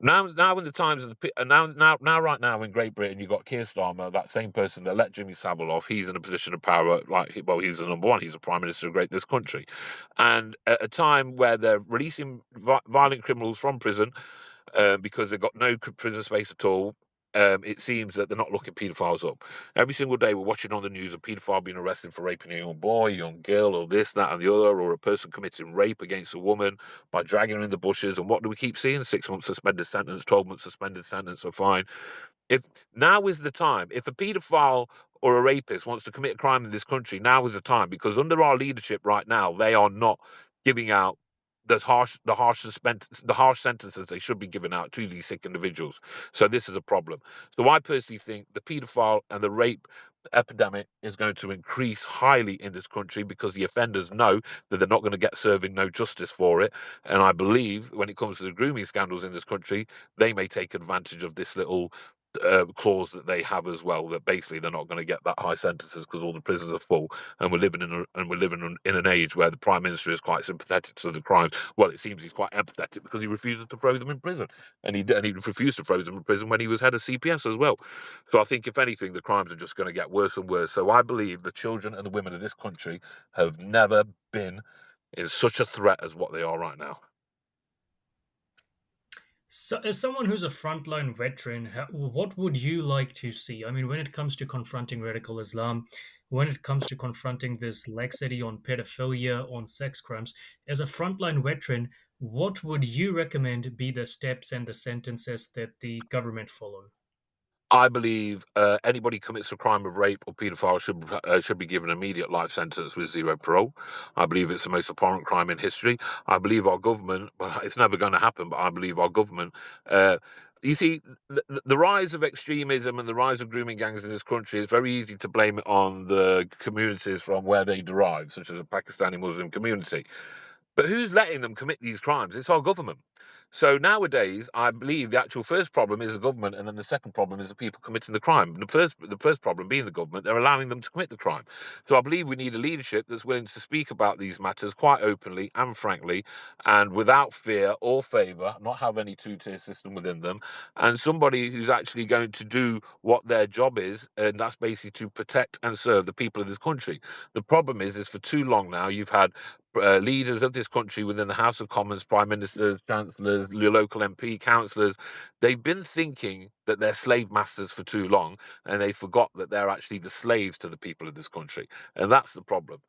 Now, in the times of right now in Great Britain, you've got Keir Starmer, that same person that let Jimmy Savile off. He's in a position of power, he's the number one. He's the prime minister of this country, and at a time where they're releasing violent criminals from prison because they've got no prison space at all. It seems that they're not looking paedophiles up. Every single day we're watching on the news a paedophile being arrested for raping a young boy, a young girl, or this, that, and the other, or a person committing rape against a woman by dragging her in the bushes. And what do we keep seeing? 6 months suspended sentence, 12 months suspended sentence, or fine. If now is the time, if a paedophile or a rapist wants to commit a crime in this country, now is the time, because under our leadership right now, they are not giving out the harsh sentences they should be giving out to these sick individuals. So this is a problem. So I personally think the paedophile and the rape epidemic is going to increase highly in this country because the offenders know that they're not going to get serving no justice for it. And I believe when it comes to the grooming scandals in this country, they may take advantage of this little clause that they have as well, that basically they're not going to get that high sentences because all the prisons are full, and we're living in an age where the prime minister is quite sympathetic to the crimes. Well, it seems he's quite empathetic because he refuses to throw them in prison, and he refused to throw them in prison when he was head of CPS as well. So I think if anything, the crimes are just going to get worse and worse. So I believe the children and the women of this country have never been in such a threat as what they are right now. So, as someone who's a frontline veteran, what would you like to see? I mean, when it comes to confronting radical Islam, when it comes to confronting this laxity on pedophilia, on sex crimes, as a frontline veteran, what would you recommend be the steps and the sentences that the government follow? I believe anybody commits a crime of rape or paedophile should be given an immediate life sentence with zero parole. I believe it's the most abhorrent crime in history. I believe our government, well, it's never going to happen, but I believe our government. Uh, you see, the rise of extremism and the rise of grooming gangs in this country, is very easy to blame it on the communities from where they derive, such as the Pakistani Muslim community. But who's letting them commit these crimes? It's our government. So nowadays, I believe the actual first problem is the government, and then the second problem is the people committing the crime. The first problem being the government, they're allowing them to commit the crime. So I believe we need a leadership that's willing to speak about these matters quite openly and frankly, and without fear or favour, not have any two-tier system within them, and somebody who's actually going to do what their job is, and that's basically to protect and serve the people of this country. The problem is for too long now, you've had leaders of this country within the House of Commons, prime ministers, chancellors, your local MP, councillors, they've been thinking that they're slave masters for too long, and they forgot that they're actually the slaves to the people of this country. And that's the problem.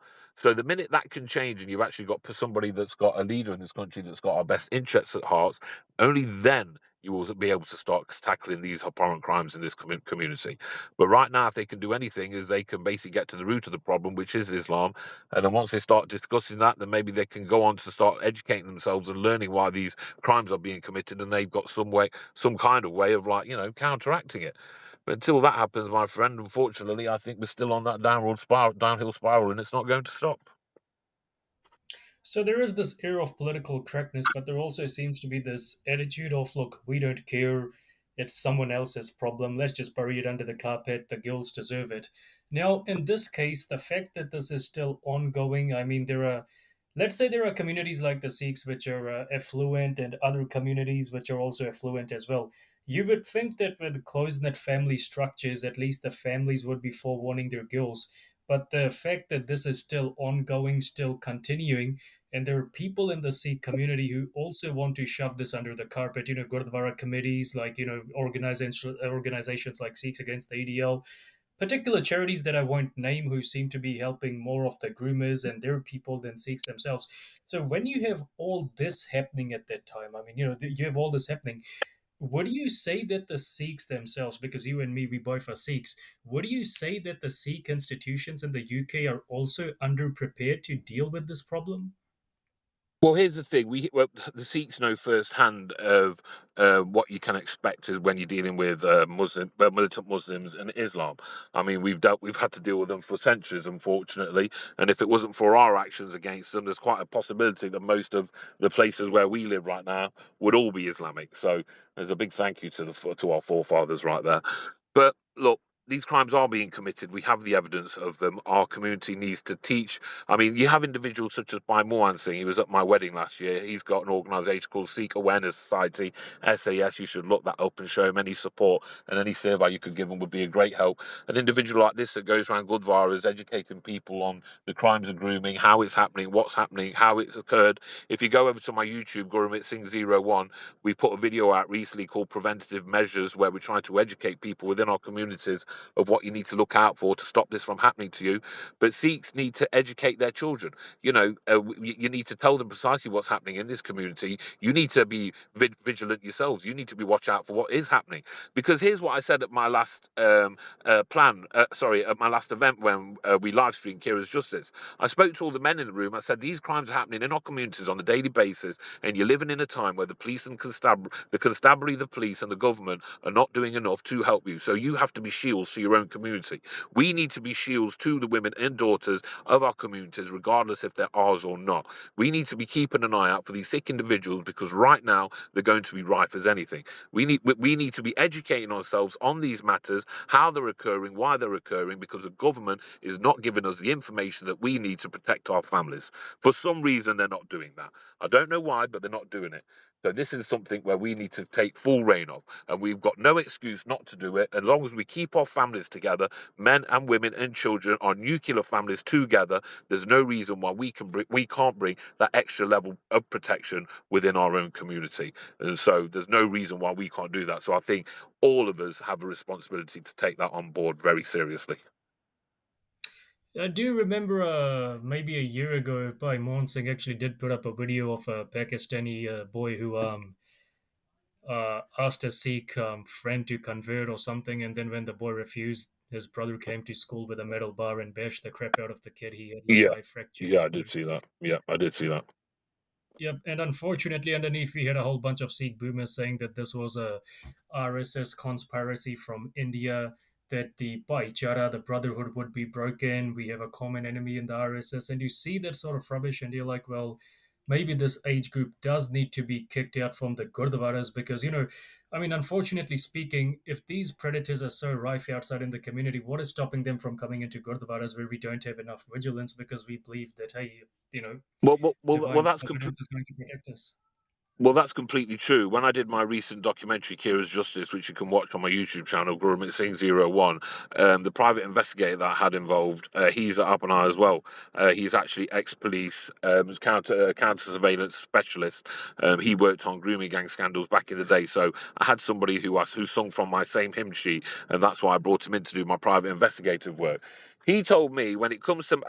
So the minute that can change and you've actually got somebody that's got a leader in this country that's got our best interests at heart, only then you will be able to start tackling these abhorrent crimes in this community. But right now, if they can do anything, is they can basically get to the root of the problem, which is Islam. And then once they start discussing that, then maybe they can go on to start educating themselves and learning why these crimes are being committed, and they've got some kind of way of counteracting it. But until that happens, my friend, unfortunately, I think we're still on that downhill spiral, and it's not going to stop. So there is this air of political correctness, but there also seems to be this attitude of, look, we don't care. It's someone else's problem. Let's just bury it under the carpet. The girls deserve it. Now, in this case, the fact that this is still ongoing, I mean, let's say there are communities like the Sikhs which are affluent and other communities which are also affluent as well. You would think that with close-knit family structures, at least the families would be forewarning their girls. But the fact that this is still ongoing, still continuing, and there are people in the Sikh community who also want to shove this under the carpet. Gurdwara committees, like organizations like Sikhs Against the ADL, particular charities that I won't name who seem to be helping more of the groomers and their people than Sikhs themselves. So when you have all this happening at that time, I mean, you have all this happening. Would you say that the Sikhs themselves, because you and me, we both are Sikhs, would you say that the Sikh institutions in the UK are also underprepared to deal with this problem? Well, here's the thing: the Sikhs know firsthand of what you can expect when you're dealing with militant Muslims and Islam. I mean, we've had to deal with them for centuries, unfortunately. And if it wasn't for our actions against them, there's quite a possibility that most of the places where we live right now would all be Islamic. So there's a big thank you to our forefathers right there. But look, these crimes are being committed. We have the evidence of them. Our community needs to teach. I mean, you have individuals such as Bhai Mohan Singh. He was at my wedding last year. He's got an organisation called Sikh Awareness Society, SAS. You should look that up and show him any support, and any survey you could give him would be a great help. An individual like this that goes around Gurdwaras educating people on the crimes of grooming, how it's happening, what's happening, how it's occurred. If you go over to my YouTube, Guramit Singh-a, we put a video out recently called Preventative Measures, where we're trying to educate people within our communities of what you need to look out for to stop this from happening to you. But Sikhs need to educate their children. You need to tell them precisely what's happening in this community. You need to be vigilant yourselves. You need to be watch out for what is happening. Because here's what I said at my last at my last event when we live streamed Kira's Justice. I spoke to all the men in the room. I said, these crimes are happening in our communities on a daily basis, and you're living in a time where the police and the constabulary, the police and the government are not doing enough to help you. So you have to be shields for your own community. We need to be shields to the women and daughters of our communities, regardless if they're ours or not. We need to be keeping an eye out for these sick individuals, because right now they're going to be rife as anything. We need to be educating ourselves on these matters, how they're occurring, why they're occurring, because the government is not giving us the information that we need to protect our families. For some reason, they're not doing that. I don't know why, but they're not doing it. So this is something where we need to take full reign of, and we've got no excuse not to do it. As long as we keep our families together, men and women and children, our nuclear families together, there's no reason why we can't bring that extra level of protection within our own community. And so there's no reason why we can't do that. So I think all of us have a responsibility to take that on board very seriously. I do remember maybe a year ago, Bhai Mohan Singh actually did put up a video of a Pakistani boy who asked a Sikh friend to convert or something, and then when the boy refused, his brother came to school with a metal bar and bashed the crap out of the kid. He had like Yeah, eye fracture. yeah, I did see that. Yeah, I did see that. Yep, and unfortunately, underneath we had a whole bunch of Sikh boomers saying that this was a RSS conspiracy from India, that the Bhaichara, the brotherhood, would be broken. We have a common enemy in the RSS, and you see that sort of rubbish, and you're like, well, maybe this age group does need to be kicked out from the Gurdwaras because, I mean, unfortunately speaking, if these predators are so rife outside in the community, what is stopping them from coming into Gurdwaras where we don't have enough vigilance because we believe that, hey, divine That's providence is going to protect us. Well, that's completely true. When I did my recent documentary, Kira's Justice, which you can watch on my YouTube channel, Grooming Singh-a, the private investigator that I had involved, he's at Upper as well. He's actually ex-police, counter-surveillance specialist. He worked on grooming gang scandals back in the day. So I had somebody who sung from my same hymn sheet, and that's why I brought him in to do my private investigative work. He told me when it comes to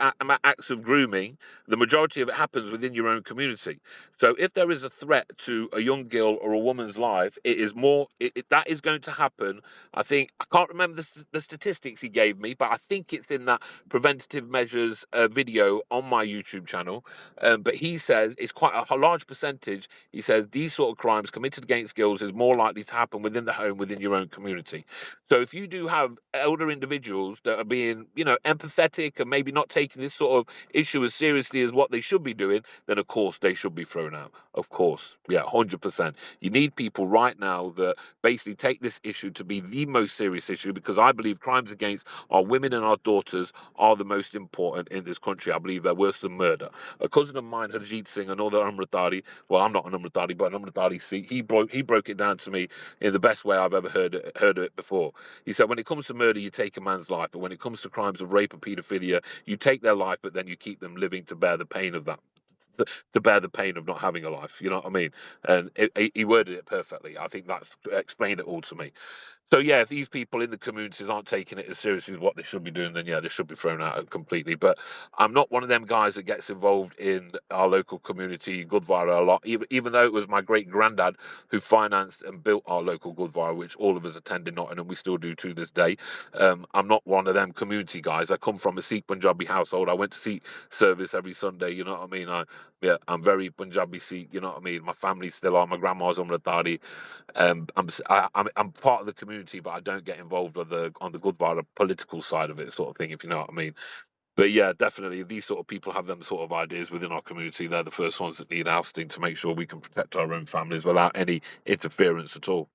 acts of grooming, the majority of it happens within your own community. So if there is a threat to a young girl or a woman's life, it is more that is going to happen. I think I can't remember the statistics he gave me, but I think it's in that preventative measures video on my YouTube channel. But he says it's quite a large percentage. He says these sort of crimes committed against girls is more likely to happen within the home, within your own community. So if you do have elder individuals that are being, empathetic and maybe not taking this sort of issue as seriously as what they should be doing, then of course they should be thrown out. Of course. Yeah, 100%. You need people right now that basically take this issue to be the most serious issue, because I believe crimes against our women and our daughters are the most important in this country. I believe they're worse than murder. A cousin of mine, Harjit Singh, another Amritari, well, I'm not an Amritari, but an Amritari Sikh, he broke it down to me in the best way I've ever heard it before. He said, when it comes to murder, you take a man's life, but when it comes to crimes of rape and paedophilia, you take their life, but then you keep them living to bear the pain of that. to bear the pain of not having a life. You know what I mean? And he worded it perfectly. I think that's explained it all to me. So yeah, if these people in the communities aren't taking it as seriously as what they should be doing, then yeah, they should be thrown out completely. But I'm not one of them guys that gets involved in our local community Gurdwara a lot, even though it was my great granddad who financed and built our local Gurdwara, which all of us attend in Nottingham, we still do to this day. I'm not one of them community guys. I come from a Sikh Punjabi household. I went to Sikh service every Sunday. You know what I mean? I'm very Punjabi Sikh. You know what I mean? My family still are. My grandma's Umratari. I'm part of the community, but I don't get involved on the Gurdwara political side of it, sort of thing, if you know what I mean. But yeah, definitely, if these sort of people have them sort of ideas within our community, they're the first ones that need ousting to make sure we can protect our own families without any interference at all.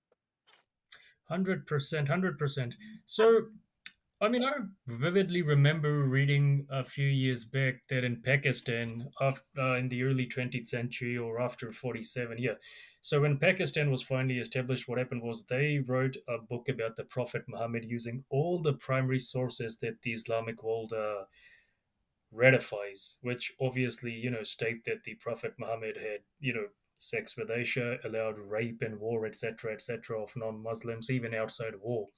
100%, 100%. So, I mean, I vividly remember reading a few years back that in Pakistan, after, in the early 20th century or after 47, yeah. So when Pakistan was finally established, what happened was they wrote a book about the Prophet Muhammad using all the primary sources that the Islamic world ratifies, which obviously, state that the Prophet Muhammad had, sex with Aisha, allowed rape and war, etc., of non-Muslims, even outside war.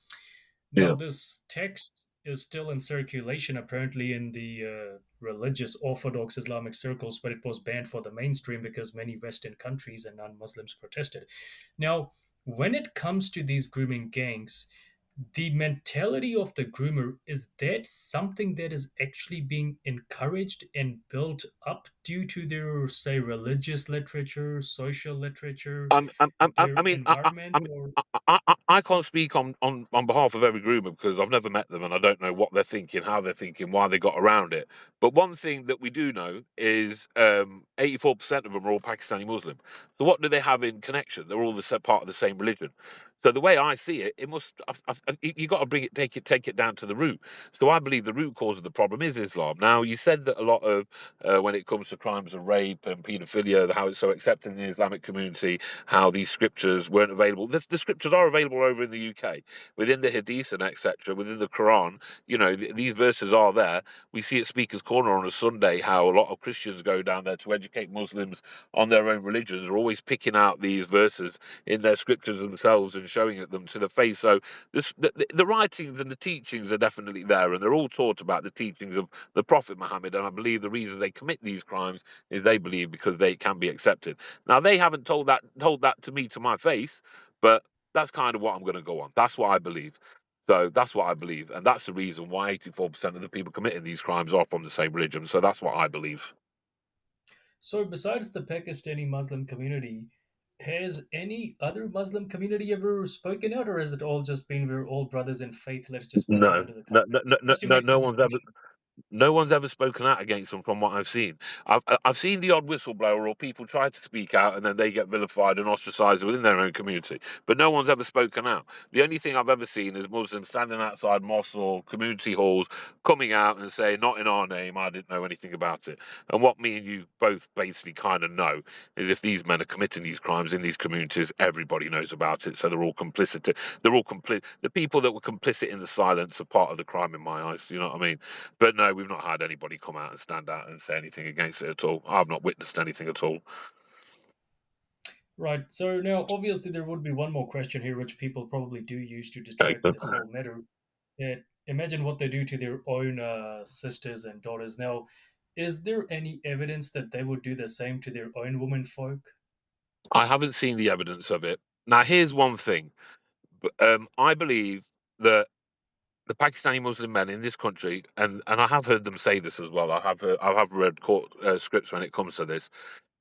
Now, Yeah. this text is still in circulation, apparently, in the religious Orthodox Islamic circles, but it was banned for the mainstream because many Western countries and non Muslims protested. Now, when it comes to these grooming gangs, the mentality of the groomer, is that something that is actually being encouraged and built up due to their, say, religious literature, social literature, I their mean, environment, mean, or I can't speak on behalf of every groomer because I've never met them and I don't know what they're thinking, how they're thinking, why they got around it. But one thing that we do know is 84% of them are all Pakistani Muslim. So what do they have in connection? They're all part of the same religion. So the way I see it, it must you got to take it down to the root. So I believe the root cause of the problem is Islam. Now you said that a lot of when it comes to crimes of rape and paedophilia, how it's so accepted in the Islamic community, how these scriptures weren't available. The scriptures are available over in the UK, within the Hadith and etc., within the Quran. You know, these verses are there. We see at Speaker's Corner on a Sunday how a lot of Christians go down there to educate Muslims on their own religions. They're always picking out these verses in their scriptures themselves and showing it them to the face. So the writings and the teachings are definitely there, and they're all taught about the teachings of the Prophet Muhammad. And I believe the reason they commit these crimes is they believe because they can be accepted. Now they haven't told that to me to my face, but that's kind of what I'm going to go on. That's what I believe. So that's what I believe, and that's the reason why 84% of the people committing these crimes are from the same religion. So that's what I believe. so, besides the Pakistani Muslim community, has any other Muslim community ever spoken out, or has it all just been we're all brothers in faith? Let's just push it No, under the no, carpet, no, no, no, just to no make the no one's ever discussion. no one's ever spoken out against them from what I've seen. I've seen the odd whistleblower or people try to speak out and then they get vilified and ostracized within their own community, but no one's ever spoken out. The only thing I've ever seen is Muslims standing outside mosques or community halls coming out and saying, "Not in our name, I didn't know anything about it." And what me and you both basically kind of know is if these men are committing these crimes in these communities, everybody knows about it, so they're all complicit. They're all complicit. The people that were complicit in the silence are part of the crime in my eyes. You know what I mean? But no, we've not had anybody come out and stand out and say anything against it at all. I've not witnessed anything at all. Right. So now, obviously, there would be one more question here, which people probably do use to Okay. detract this whole matter. That imagine what they do to their own sisters and daughters. Now, is there any evidence that they would do the same to their own women folk? I haven't seen the evidence of it. Now, here's one thing. I believe that the Pakistani Muslim men in this country, and I have heard them say this as well. I have read court scripts when it comes to this.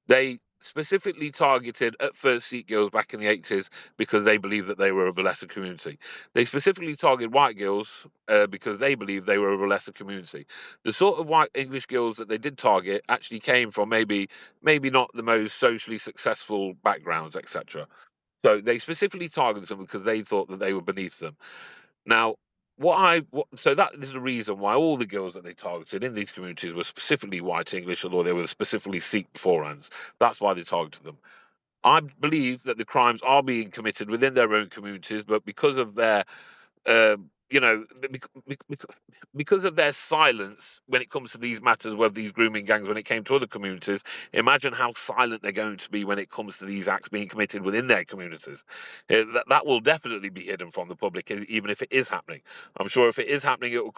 They specifically targeted at first Sikh girls back in the 80s because they believed that they were of a lesser community. They specifically targeted white girls because they believed they were of a lesser community. The sort of white English girls that they did target actually came from maybe not the most socially successful backgrounds, etc. So they specifically targeted them because they thought that they were beneath them. Now, so that is the reason why all the girls that they targeted in these communities were specifically white English, although they were specifically Sikh beforehand. That's why they targeted them. I believe that the crimes are being committed within their own communities, but because of their you know, because of their silence when it comes to these matters, whether these grooming gangs, when it came to other communities, imagine how silent they're going to be when it comes to these acts being committed within their communities. That will definitely be hidden from the public, even if it is happening. I'm sure if it is happening, it will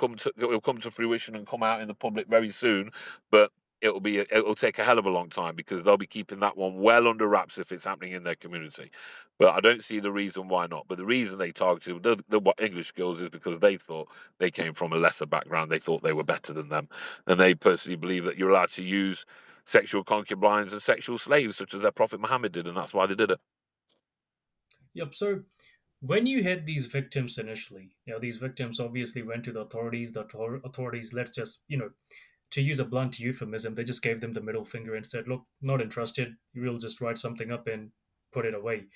come to fruition and come out in the public very soon. But it'll take a hell of a long time because they'll be keeping that one well under wraps if it's happening in their community. But I don't see the reason why not. But the reason they targeted the English girls is because they thought they came from a lesser background. They thought they were better than them, and they personally believe that you're allowed to use sexual concubines and sexual slaves, such as their Prophet Muhammad did, and that's why they did it. Yep. So when you had these victims initially, these victims obviously went to the authorities. The authorities, let's just, to use a blunt euphemism, they just gave them the middle finger and said, "Look, not interested. We'll just write something up and put it away."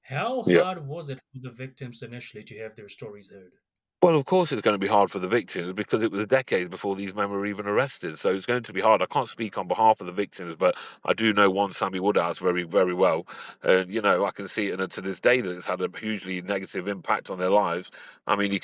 How Yeah. hard was it for the victims initially to have their stories heard? Well, of course, it's going to be hard for the victims because it was decades before these men were even arrested. So it's going to be hard. I can't speak on behalf of the victims, but I do know one Sammy Woodhouse very, very well. And, I can see it, and to this day that it's had a hugely negative impact on their lives. I mean, you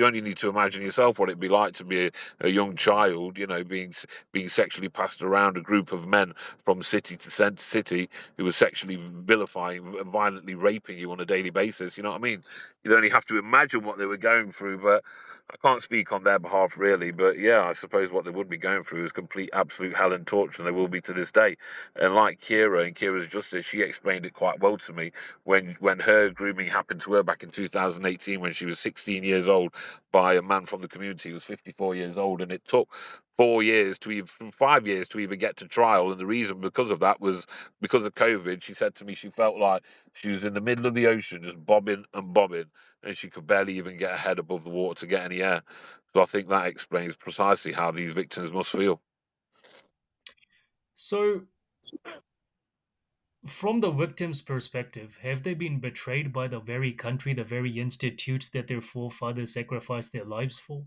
only need to imagine yourself what it'd be like to be a young child, being sexually passed around a group of men from city to city who were sexually vilifying and violently raping you on a daily basis. You know what I mean? You'd only have to imagine what they were going through, but I can't speak on their behalf really. But yeah, I suppose what they would be going through is complete, absolute hell and torture, and they will be to this day. And like Kira and Kira's Justice, she explained it quite well to me when her grooming happened to her back in 2018 when she was 16 years old by a man from the community who was 54 years old, and it took 4 years to even 5 years to even get to trial. And the reason because of that was because of COVID. She said to me she felt like she was in the middle of the ocean just bobbing and bobbing, and she could barely even get her head above the water to get any air. So I think that explains precisely how these victims must feel. So, from the victim's perspective, have they been betrayed by the very country, the very institutes that their forefathers sacrificed their lives for?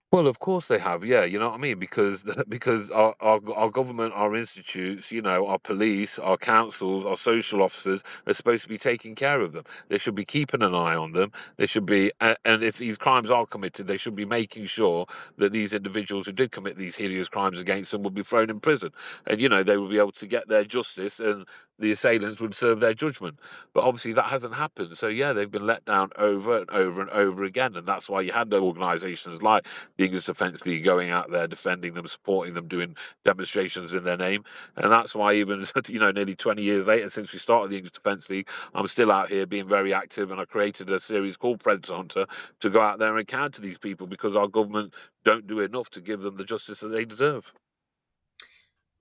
Well, of course they have, yeah. You know what I mean? Because because our government, our institutes, our police, our councils, our social officers are supposed to be taking care of them. They should be keeping an eye on them. They should be, and if these crimes are committed, they should be making sure that these individuals who did commit these hideous crimes against them would be thrown in prison, and they will be able to get their justice, and the assailants would serve their judgment. But obviously that hasn't happened. So yeah, they've been let down over and over and over again, and that's why you had the organisations like the English Defence League going out there, defending them, supporting them, doing demonstrations in their name. And that's why even, nearly 20 years later, since we started the English Defence League, I'm still out here being very active. And I created a series called Predator Hunter to go out there and encounter these people because our government don't do enough to give them the justice that they deserve.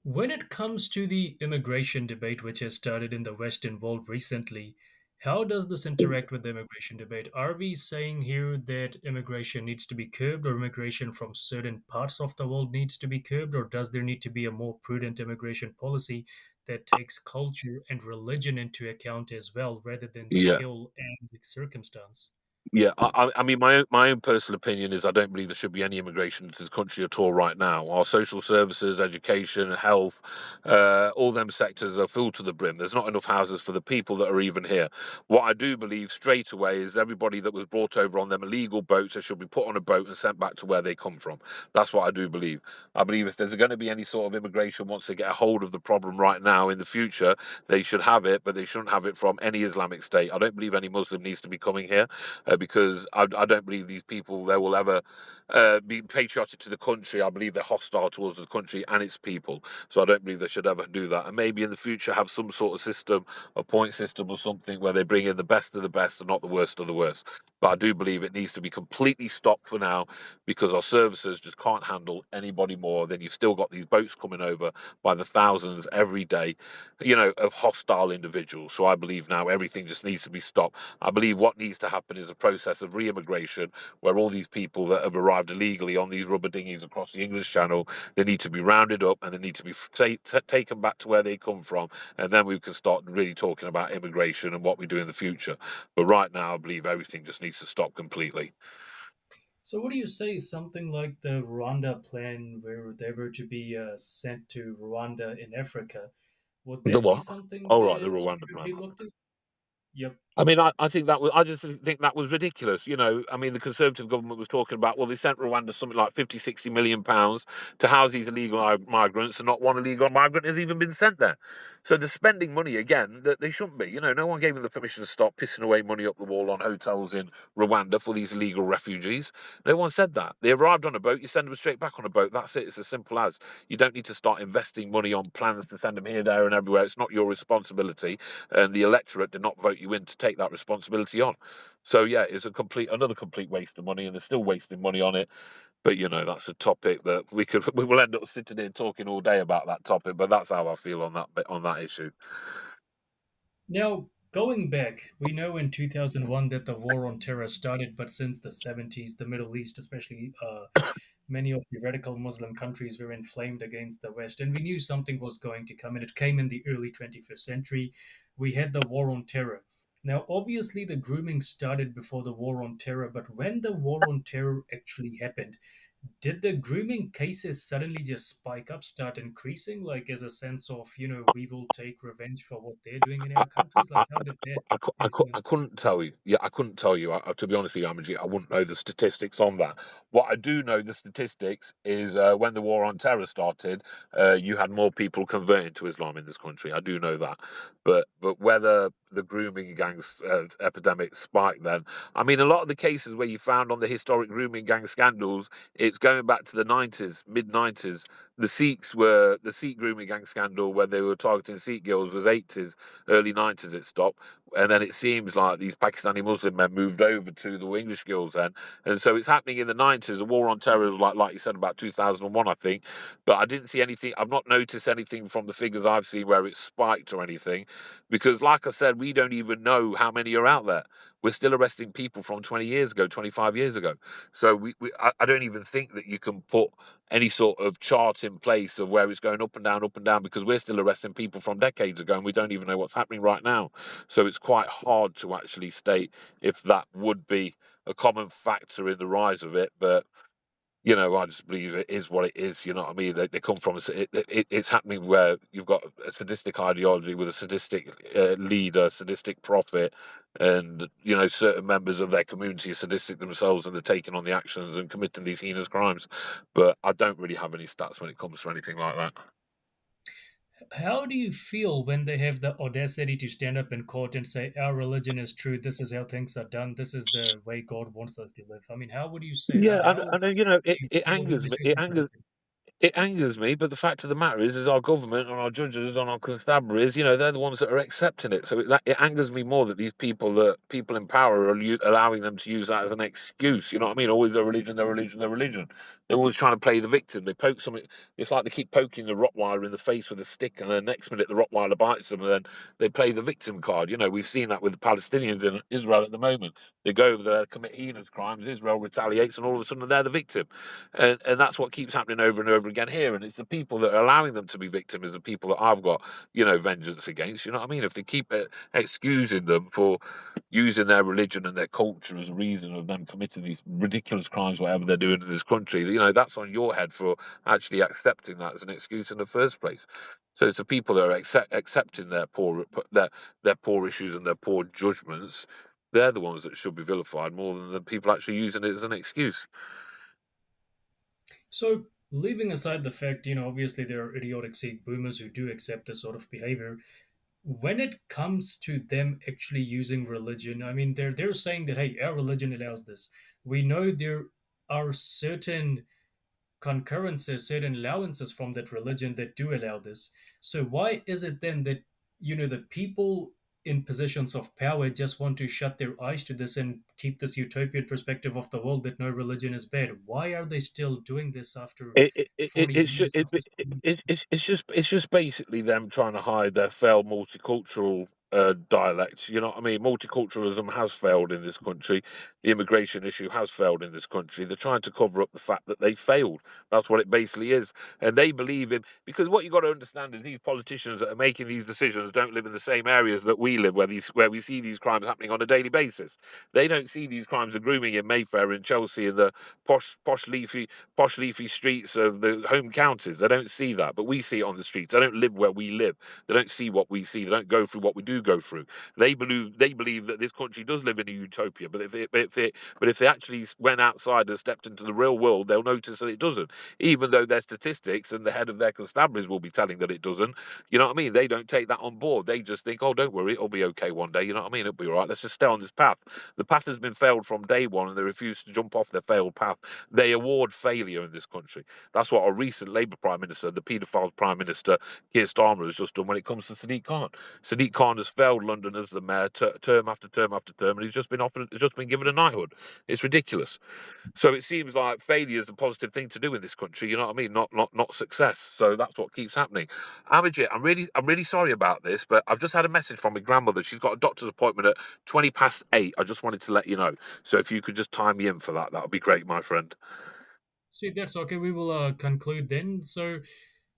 When it comes to the immigration debate, which has started in the West involved recently, how does this interact with the immigration debate? Are we saying here that immigration needs to be curbed, or immigration from certain parts of the world needs to be curbed, or does there need to be a more prudent immigration policy that takes culture and religion into account as well, rather than Yeah. skill and circumstance? Yeah, I mean, my own personal opinion is I don't believe there should be any immigration to this country at all right now. Our social services, education, health, all them sectors are full to the brim. There's not enough houses for the people that are even here. What I do believe straight away is everybody that was brought over on them illegal boats, they should be put on a boat and sent back to where they come from. That's what I do believe. I believe if there's going to be any sort of immigration, once they get a hold of the problem right now in the future, they should have it, but they shouldn't have it from any Islamic state. I don't believe any Muslim needs to be coming here because I don't believe these people they will ever be patriotic to the country. I believe they're hostile towards the country and its people. So I don't believe they should ever do that. And maybe in the future have some sort of system, a point system or something where they bring in the best of the best and not the worst of the worst. But I do believe it needs to be completely stopped for now because our services just can't handle anybody more. Then you've still got these boats coming over by the thousands every day, of hostile individuals. So I believe now everything just needs to be stopped. I believe what needs to happen is a process of re-immigration where all these people that have arrived illegally on these rubber dinghies across the English Channel, they need to be rounded up and they need to be taken back to where they come from. And then we can start really talking about immigration and what we do in the future. But right now, I believe everything just needs to stop completely. So, what do you say? Something like the Rwanda plan, where they were to be sent to Rwanda in Africa, would The that be what? something All right, the that Rwanda should plan. be looked at? Yep. I mean, I think that was, I just think that was ridiculous. You know, I mean, the Conservative government was talking about, well, they sent Rwanda something like 50, 60 million pounds to house these illegal migrants, and not one illegal migrant has even been sent there. So they're spending money again that they shouldn't be. You know, no one gave them the permission to stop pissing away money up the wall on hotels in Rwanda for these illegal refugees. No one said that. They arrived on a boat, you send them straight back on a boat. That's it. It's as simple as. You don't need to start investing money on plans to send them here, there, and everywhere. It's not your responsibility, and the electorate did not vote you in to take that responsibility on. So yeah, it's another complete waste of money, and they're still wasting money on it. But you know, that's a topic that we will end up sitting here talking all day about that topic. But that's how I feel on that bit, on that issue. Now, going back, we know in 2001 that the war on terror started, but since the 70s, the Middle East, especially many of the radical Muslim countries, were inflamed against the West, and we knew something was going to come, and it came in the early 21st century. We had the war on terror. Now, obviously, the grooming started before the war on terror, but when the war on terror actually happened, did the grooming cases suddenly just spike up, start increasing, like as a sense of, we will take revenge for what they're doing in I, our countries? Like, I, how did that I influence the couldn't tell you. Yeah, I couldn't tell you. To be honest with you, Amaji, I wouldn't know the statistics on that. What I do know, the statistics is when the war on terror started, you had more people converting to Islam in this country. I do know that, but whether the grooming gangs epidemic spiked then, I mean, a lot of the cases where you found on the historic grooming gang scandals, it's going back to the 90s, mid 90s. The Sikh grooming gang scandal, where they were targeting Sikh girls, was 80s, early 90s it stopped. And then it seems like these Pakistani Muslim men moved over to the English girls then. And so it's happening in the 90s. The war on terror, like you said, about 2001, I think. But I didn't see anything, I've not noticed anything from the figures I've seen where it spiked or anything. Because, like I said, we don't even know how many are out there. We're still arresting people from 20 years ago, 25 years ago. So I don't even think that you can put any sort of chart in place of where it's going up and down, because we're still arresting people from decades ago and we don't even know what's happening right now. So it's quite hard to actually state if that would be a common factor in the rise of it. But you know, I just believe it is what it is. You know what I mean? They come from it's happening where you've got a sadistic ideology with a sadistic leader, sadistic prophet, and you know, certain members of their community are sadistic themselves, and they're taking on the actions and committing these heinous crimes. But I don't really have any stats when it comes to anything like that. How do you feel when they have the audacity to stand up in court and say, our religion is true, this is how things are done, this is the way God wants us to live? I mean, how would you say, Yeah, how and you know, do it, you it feel when angers this me. is addressing? It angers me, but the fact of the matter is our government and our judges and our constabularies, you know, they're the ones that are accepting it. So it angers me more that these people in power are allowing them to use that as an excuse. You know what I mean? Always their religion, their religion, their religion. They're always trying to play the victim. They poke something. It's like they keep poking the Rottweiler in the face with a stick, and then the next minute the Rottweiler bites them, and then they play the victim card. You know, we've seen that with the Palestinians in Israel at the moment. They go over there, commit heinous crimes. Israel retaliates, and all of a sudden they're the victim. And that's what keeps happening over and over again here. And it's the people that are allowing them to be victims, the people that I've got, you know, vengeance against. You know what I mean? If they keep excusing them for using their religion and their culture as a reason of them committing these ridiculous crimes, whatever they're doing in this country, you know, that's on your head for actually accepting that as an excuse in the first place. So it's the people that are accepting their poor issues and their poor judgments. They're the ones that should be vilified more than the people actually using it as an excuse. So, leaving aside the fact, obviously there are idiotic Sikh boomers who do accept this sort of behavior. When it comes to them actually using religion, I mean, they're saying that, hey, our religion allows this. We know there are certain concurrences, certain allowances from that religion that do allow this. So why is it then that the people in positions of power just want to shut their eyes to this and keep this utopian perspective of the world that no religion is bad? Why are they still doing this after It 40 it's just years of this? it's just basically them trying to hide their failed multicultural dialects. You know what I mean? Multiculturalism has failed in this country. The immigration issue has failed in this country. They're trying to cover up the fact that they failed. That's what it basically is. And they believe in, because what you got to understand is these politicians that are making these decisions don't live in the same areas that we live, where we see these crimes happening on a daily basis. They don't see these crimes of grooming in Mayfair, in Chelsea, in the posh leafy streets of the home counties. They don't see that, but we see it on the streets. They don't live where we live. They don't see what we see. They don't go through what we do do go through. They believe that this country does live in a utopia, but if they actually went outside and stepped into the real world, they'll notice that it doesn't. Even though their statistics and the head of their constabularies will be telling that it doesn't, you know what I mean? They don't take that on board. They just think, oh, don't worry, it'll be okay one day. You know what I mean? It'll be all right. Let's just stay on this path. The path has been failed from day one, and they refuse to jump off their failed path. They award failure in this country. That's what our recent Labour Prime Minister, the paedophile Prime Minister, Keir Starmer, has just done when it comes to Sadiq Khan. Sadiq Khan has failed London as the mayor term after term after term, and he's just been given a knighthood. It's ridiculous. So it seems like failure is a positive thing to do in this country. You know what I mean? Not success. So that's what keeps happening. Amajit, I'm really sorry about this, but I've just had a message from my grandmother. She's got a doctor's appointment at 8:20. I just wanted to let you know. So if you could just time me in for that would be great, my friend. Sweet, that's okay. We will conclude then. So,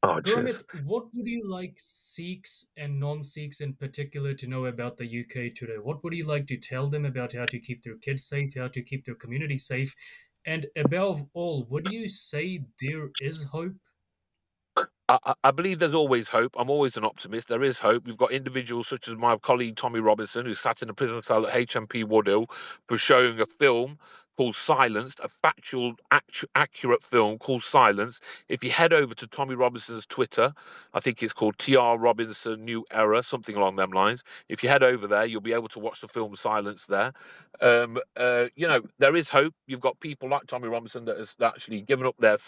Oh, cheers. Guramit, what would you like Sikhs and non-Sikhs in particular to know about the UK today? What would you like to tell them about how to keep their kids safe, how to keep their community safe? And above all, would you say there is hope? I believe there's always hope. I'm always an optimist. There is hope. We've got individuals such as my colleague Tommy Robinson, who sat in a prison cell at HMP Woodhill for showing a film called Silenced, a factual, accurate film called Silence. If you head over to Tommy Robinson's Twitter, I think it's called TR Robinson New Era, something along them lines. If you head over there, you'll be able to watch the film Silence there. There is hope. You've got people like Tommy Robinson that has actually given up their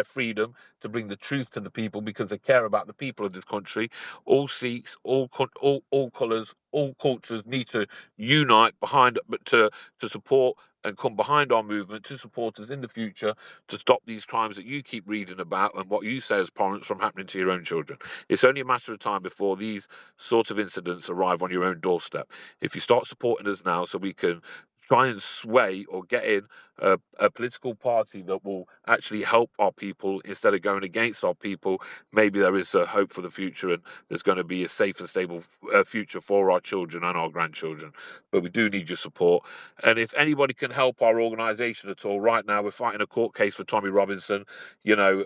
freedom to bring the truth to the people because they care about the people of this country. All Sikhs, all colours, all cultures need to unite behind, but to support and come behind our movement to support us in the future to stop these crimes that you keep reading about and what you say as parents from happening to your own children. It's only a matter of time before these sort of incidents arrive on your own doorstep. If you start supporting us now so we can try and sway or get in a political party that will actually help our people instead of going against our people, maybe there is a hope for the future and there's going to be a safe and stable future for our children and our grandchildren. But we do need your support. And if anybody can help our organisation at all, right now we're fighting a court case for Tommy Robinson. We're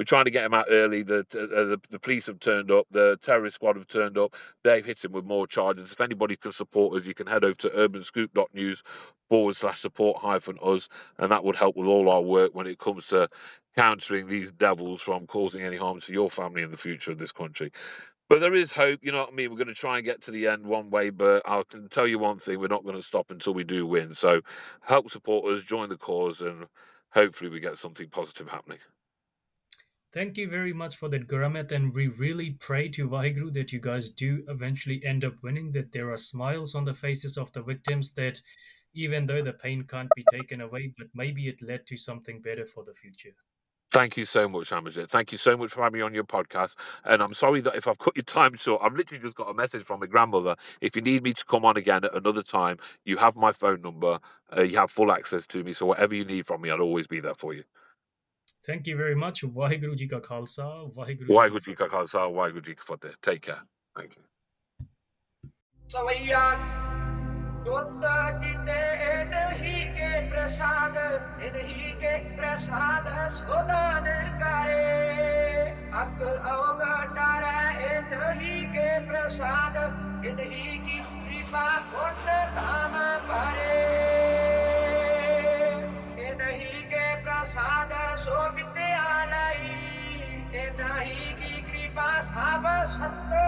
trying to get him out early. The police have turned up. The terrorist squad have turned up. They've hit him with more charges. If anybody can support us, you can head over to urbanscoop.news/support-us, and that would help with all our work when it comes to countering these devils from causing any harm to your family in the future of this country. But there is hope, you know what I mean? We're going to try and get to the end one way, but I can tell you one thing, we're not going to stop until we do win. So help support us, join the cause, and hopefully we get something positive happening. Thank you very much for that, Guramit, and we really pray to Vaheguru that you guys do eventually end up winning, that there are smiles on the faces of the victims, that even though the pain can't be taken away, but maybe it led to something better for the future. Thank you so much, Amajit. Thank you so much for having me on your podcast. And I'm sorry that if I've cut your time short, I've literally just got a message from my grandmother. If you need me to come on again at another time, you have my phone number. You have full access to me. So whatever you need from me, I'll always be there for you. Thank you very much. Vaheguru Ji Ka Khalsa, Vaheguru Ji Ki Waheguru Ji Ka Fateh. Khalsa, Waheguru Ji Ki Fateh. Take care. Thank you. सवैया दुत जिते इन्हीं के प्रसाद इन्हीं के प्रसाद Sudan करे अक्ल अवगटार इन्हीं के प्रसाद इन्हीं की कृपा पुण्य धाम भरे इन्हीं के प्रसाद सो विद्यालय इन्हीं की कृपा सब सत्य